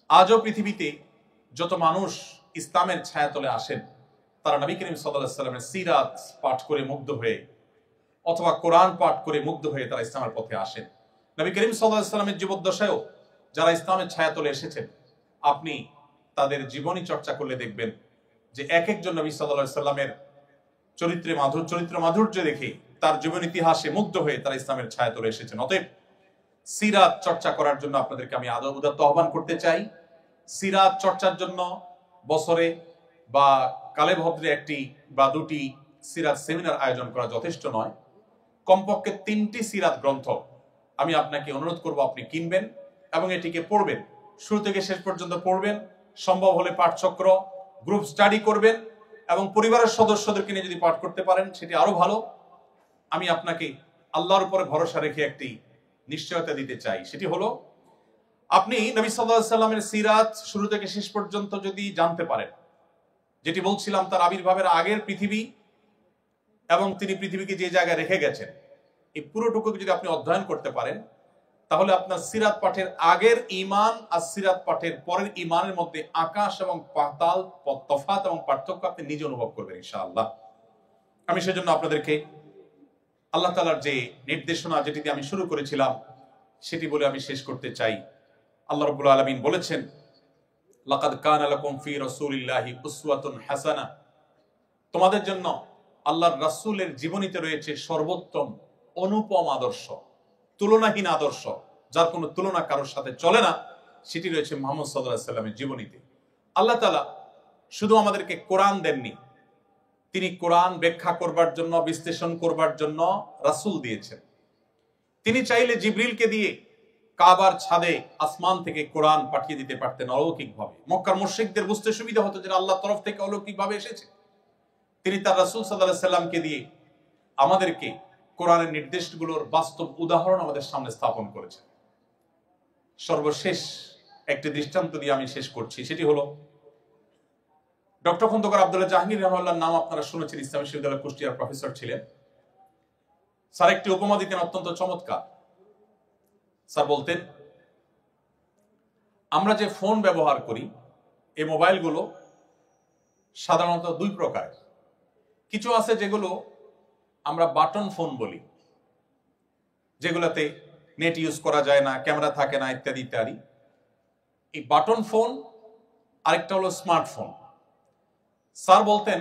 আজও পৃথিবীতে যত মানুষ ইসলামের ছায়াতলে আসেন, তারা নবী করিম সাল্লাল্লাহু আলাইহি ওয়াসাল্লামের সিরাত পাঠ করে মুগ্ধ হয়ে অথবা কোরআন পাঠ করে মুগ্ধ হয়ে তারা ইসলামের পথে আসেন। নবী করিম সাল্লাল্লাহু আলাইহি ওয়াসাল্লামের জীবদ্দশায়ও যারা ইসলামের ছায়াতলে এসেছেন, আপনি তাদের জীবনী চর্চা করলে দেখবেন যে এক একজন নবী সাল্লাল্লাহু আলাইহি ওয়াসাল্লামের চরিত্র মাধুর্য দেখে, তার জীবন ইতিহাসে মুগ্ধ হয়ে তারা ইসলামের ছায়াতলে এসেছেন। অতএব সিরাত চর্চা করার জন্য আপনাদেরকে আমি উদাত্ত আহ্বান করতে চাই। সিরাত চর্চার জন্য বছরে বা কালে ভদ্রে একটি বা দুটি সিরাত সেমিনার আয়োজন করা যথেষ্ট নয়। কমপক্ষে 3টি সিরাত গ্রন্থ আমি আপনাকে অনুরোধ করব আপনি কিনবেন এবং এটিকে পড়বেন, শুরু থেকে শেষ পর্যন্ত পড়বেন। সম্ভব হলে পাঠচক্র, গ্রুপ স্টাডি করবেন এবং পরিবারের সদস্যদেরকে নিয়ে যদি পাঠ করতে পারেন সেটি আরো ভালো। আমি আপনাকে আল্লাহর উপরে ভরসা রেখে একটি নিশ্চয়তা দিতে চাই, সেটি হলো আপনি নবী সাল্লাল্লাহু আলাইহি ওয়াসাল্লামের সিরাত শুরু থেকে শেষ পর্যন্ত যদি জানতে পারেন, যেটি বলছিলাম তার আবির্ভাবের আগের পৃথিবী এবং তিনি পৃথিবীকে যে জায়গায় রেখে গেছেন, এই পুরোটুকুকে যদি আপনি অধ্যয়ন করতে পারেন, তাহলে আপনার সিরাত পাঠের আগের ঈমান আর সিরাত পাঠের পরের ঈমানের মধ্যে আকাশ এবং পাতাল তফাত এবং পার্থক্য আপনি নিজে অনুভব করবেন ইনশাআল্লাহ। আমি সেজন্য আপনাদেরকে আল্লাহ তাআলার যে নির্দেশনা, যেটিতে আমি শুরু করেছিলাম, সেটি বলে আমি শেষ করতে চাই। আল্লাহ রাব্বুল আলামিন বলেছেন, লাকাদ কানা লাকুম ফি রাসূলিল্লাহি উসওয়াতুন হাসানা, তোমাদের জন্য আল্লাহর রাসূলের জীবনীতে রয়েছে সর্বোত্তম অনুপম আদর্শ, তুলনাহীন আদর্শ, যার কোনো তুলনা কারোর সাথে চলে না, সেটি রয়েছে মুহাম্মদ সাল্লাল্লাহু আলাইহি ওয়াসাল্লামের জীবনীতে। আল্লাহ তাআলা শুধু আমাদেরকে কোরআন দেননি, তিনি কোরআন ব্যাখ্যা করবার জন্য, বিশ্লেষণ করবার জন্য রাসূল দিয়েছেন। তিনি চাইলে জিবরিলকে দিয়ে কাবার ছাদে আসমান থেকে কোরআন পাঠিয়ে দিতে পারতেন অলৌকিকভাবে। মক্কার মুশরিকদের বুঝতে সুবিধা হতো যে আল্লাহর তরফ থেকে অলৌকিকভাবে এসেছে। তিনি তার রাসূল সাল্লাল্লাহু আলাইহি সাল্লামকে দিয়ে আমাদেরকে কোরআনের নির্দেশগুলোর বাস্তব উদাহরণ আমাদের সামনে স্থাপন করেছেন। সর্বশেষ একটি দৃষ্টান্ত দিয়ে আমি শেষ করছি, সেটি হলো ডক্টর খন্দকার আব্দুল্লাহ জাহাঙ্গীর রাহিমাহুল্লাহর নাম আপনারা শুনেছেন, ইসলামী বিশ্ববিদ্যালয়ের কুষ্টিয়ার প্রফেসর ছিলেন। স্যার একটি উপমা দিতেন অত্যন্ত চমৎকার। স্যার বলতেন, আমরা যে ফোন ব্যবহার করি, এই মোবাইলগুলো সাধারণত দুই প্রকার। কিছু আছে যেগুলো আমরা বাটন ফোন বলি, যেগুলোতে নেট ইউজ করা যায় না, ক্যামেরা থাকে না, ইত্যাদি ইত্যাদি। এই বাটন ফোন। আরেকটা হলো স্মার্টফোন। স্যার বলতেন,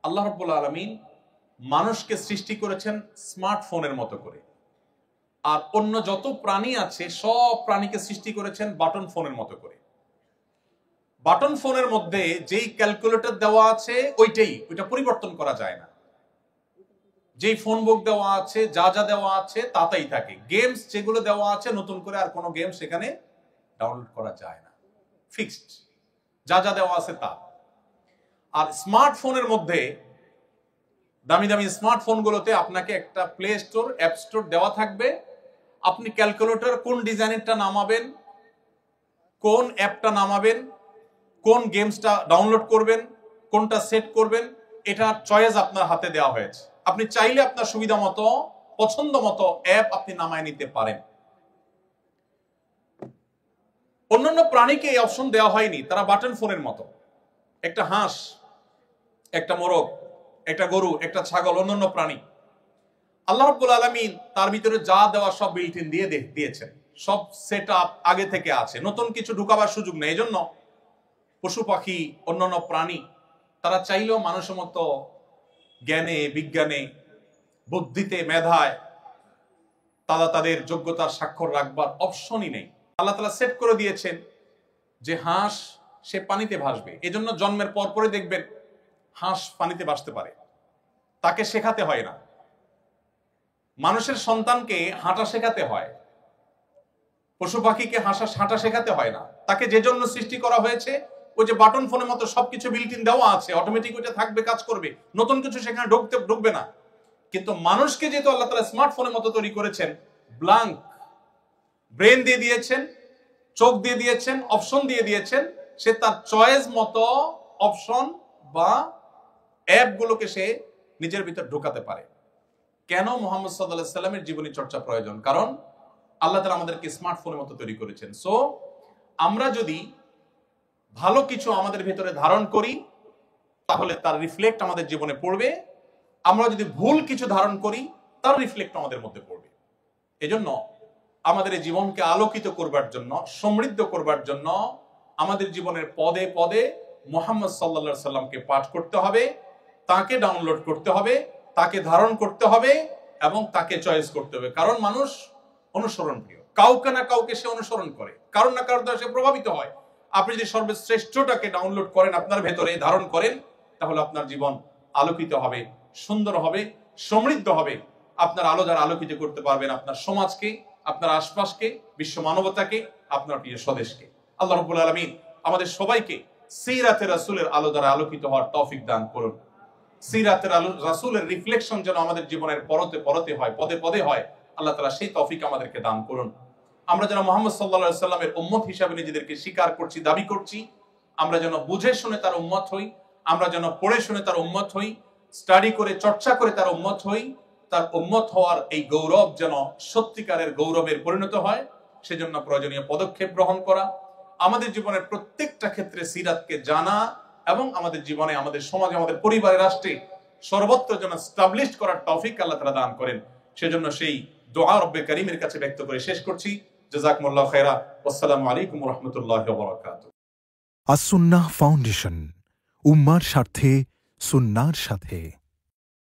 আল্লাহ রাব্বুল আলামিন মানুষকে সৃষ্টি করেছেন স্মার্টফোনের মতো করে, আর অন্য যত প্রাণী আছে সব প্রাণীকে সৃষ্টি করেছেন বাটন ফোনের মতো করে। বাটন ফোনের মধ্যে যেই ক্যালকুলেটর দেওয়া আছে ওইটা পরিবর্তন করা যায় না। যেই ফোন বুক দেওয়া আছে, যা যা দেওয়া আছে তাতেই থাকে। গেমস যেগুলো দেওয়া আছে, নতুন করে আর কোনো গেম সেখানে ডাউনলোড করা যায় না, ফিক্সড যা যা দেওয়া আছে তা। আর স্মার্টফোনের মধ্যে, দামি দামি স্মার্টফোনগুলোতে আপনাকে একটা প্লে স্টোর, অ্যাপ স্টোর দেওয়া থাকবে। আপনি ক্যালকুলেটর কোন ডিজাইনেরটা নামাবেন, কোন অ্যাপটা নামাবেন, কোন গেমসটা ডাউনলোড করবেন, কোনটা সেট করবেন, এটার চয়েস আপনার হাতে দেওয়া হয়েছে। আপনি চাইলে আপনার সুবিধা মতো, পছন্দ মতো অ্যাপ আপনি নামায় নিতে পারেন। অন্যান্য প্রাণীকে এই অপশন দেওয়া হয়নি, তারা বাটন ফোনের মতো। একটা হাঁস, একটা মোরগ, একটা গরু, একটা ছাগল, অন্যান্য প্রাণী, আল্লাহ রাব্বুল আলামিন তার ভিতরে যা দেওয়া সব বিল্ট ইন দিয়ে দিয়েছেন। সব সেট আপ আগে থেকে আছে, নতুন কিছু ঢুকাবার সুযোগ নেই। এজন্য পশু পাখি, অন্যান্য প্রাণী, তারা চাইলেও মানুষের মতো জ্ঞানে, বিজ্ঞানে, বুদ্ধিতে, মেধায় তারা তাদের যোগ্যতার স্বাক্ষর রাখবার অপশনই নেই। আল্লাহ তাআলা সেট করে দিয়েছেন যে হাঁস সে পানিতে ভাসবে। এজন্য জন্মের পরপরই দেখবেন হাঁস পানিতে ভাসতে পারে, তাকে শেখাতে হয় না। মানুষের সন্তানকে হাঁটা শেখাতে হয়, পশু পাখিকে হাঁটা শেখাতে হয় না। তাকে যে জন্য সৃষ্টি করা হয়েছে, ওই যে বাটন ফোনের মতো সবকিছু বিল্ট ইন দেওয়া আছে, অটোমেটিক ওইটা থাকবে, কাজ করবে, নতুন কিছু সেখানে ঢুকবে না। কিন্তু মানুষকে যেহেতু আল্লাহ তাআলা স্মার্টফোনের মতো তৈরি করেছেন, ব্ল্যাঙ্ক ব্রেন দিয়ে দিয়েছেন, চোখ দিয়ে দিয়েছেন, অপশন দিয়ে দিয়েছেন, সে তার চয়েস মতো অপশন বা অ্যাপগুলোকে সে নিজের ভিতর ঢোকাতে পারে। কেন মুহাম্মদ সাল্লাল্লাহু আলাইহি সাল্লামের জীবনী চর্চা প্রয়োজন? কারণ আল্লাহ তাআলা আমাদেরকে স্মার্টফোনের মতো তৈরি করেছেন। সো আমরা যদি ভালো কিছু আমাদের ভিতরে ধারণ করি, তাহলে তার রিফ্লেক্ট আমাদের জীবনে পড়বে। আমরা যদি ভুল কিছু ধারণ করি, তার রিফ্লেক্ট আমাদের মধ্যে পড়বে। এজন্য আমাদের এই জীবনকে আলোকিত করবার জন্য, সমৃদ্ধ করবার জন্য আমাদের জীবনের পদে পদে মুহাম্মদ সাল্লাল্লাহু আলাইহি সাল্লামকে পাঠ করতে হবে, তাকে ডাউনলোড করতে হবে, তাকে ধারণ করতে হবে এবং তাকে চয়েস করতে হবে। কারণ মানুষ অনুসরণ প্রিয়, কাউকে না কাউকে সে অনুসরণ করে, কারণ না কারণ দ্বারা সে প্রভাবিত হয়। আপনি যদি সর্বশ্রেষ্ঠটাকে ডাউনলোড করেন, আপনার ভেতরে ধারণ করেন, তাহলে আপনার জীবন আলোকিত হবে, সুন্দর হবে, সমৃদ্ধ হবে। আপনার আলো দ্বারা আলোকিত করতে পারবেন আপনার সমাজকে, আপনার আশপাশকে, বিশ্ব মানবতাকে, আপনার প্রিয় স্বদেশকে। আল্লাহ রাব্বুল আলামিন আমাদের সবাইকে সিরাতে রাসূলের আলো দ্বারা আলোকিত হওয়ার তৌফিক দান করুন। সিরাতের আলো, রাসূলের রিফ্লেকশন যেন আমাদের জীবনের পরতে পরতে হয়, পদে পদে হয়, আল্লাহ তাআলা সেই তৌফিক আমাদেরকে দান করুন। আমরা যেন মুহাম্মদ সাল্লাল্লাহু আলাইহি সাল্লামের উম্মত হিসেবে নিজেদেরকে স্বীকার করছি, দাবি করছি, আমরা যেন বুঝে শুনে তার উম্মত হই, আমরা যেন পড়ে শুনে তার উম্মত হই, স্টাডি করে চর্চা করে তার উম্মত হই। তার উম্মত হওয়ার এই গৌরব যেন সত্যিকারের গৌরবের পরিণত হয়, সেজন্য প্রয়োজনীয় পদক্ষেপ গ্রহণ করা, আমাদের জীবনের প্রত্যেকটা ক্ষেত্রে সিরাতকে জানা এবং আমাদের জীবনে, আমাদের সমাজে, আমাদের পরিবারে, রাষ্ট্রে সর্বত্র যেন এস্টাবলিশ করার তৌফিক আল্লাহ তাআলা দান করেন। সেজন্য সেই দোয়া রব্বে কারীমের কাছে ব্যক্ত করে শেষ করছি। জাযাকুমুল্লাহু খায়রা। আসসালামু আলাইকুম ওয়া রাহমাতুল্লাহি ওয়া বারাকাতুহু। আস-সুন্নাহ ফাউন্ডেশন, উম্মার স্বার্থে, সুন্নাহর সাথে।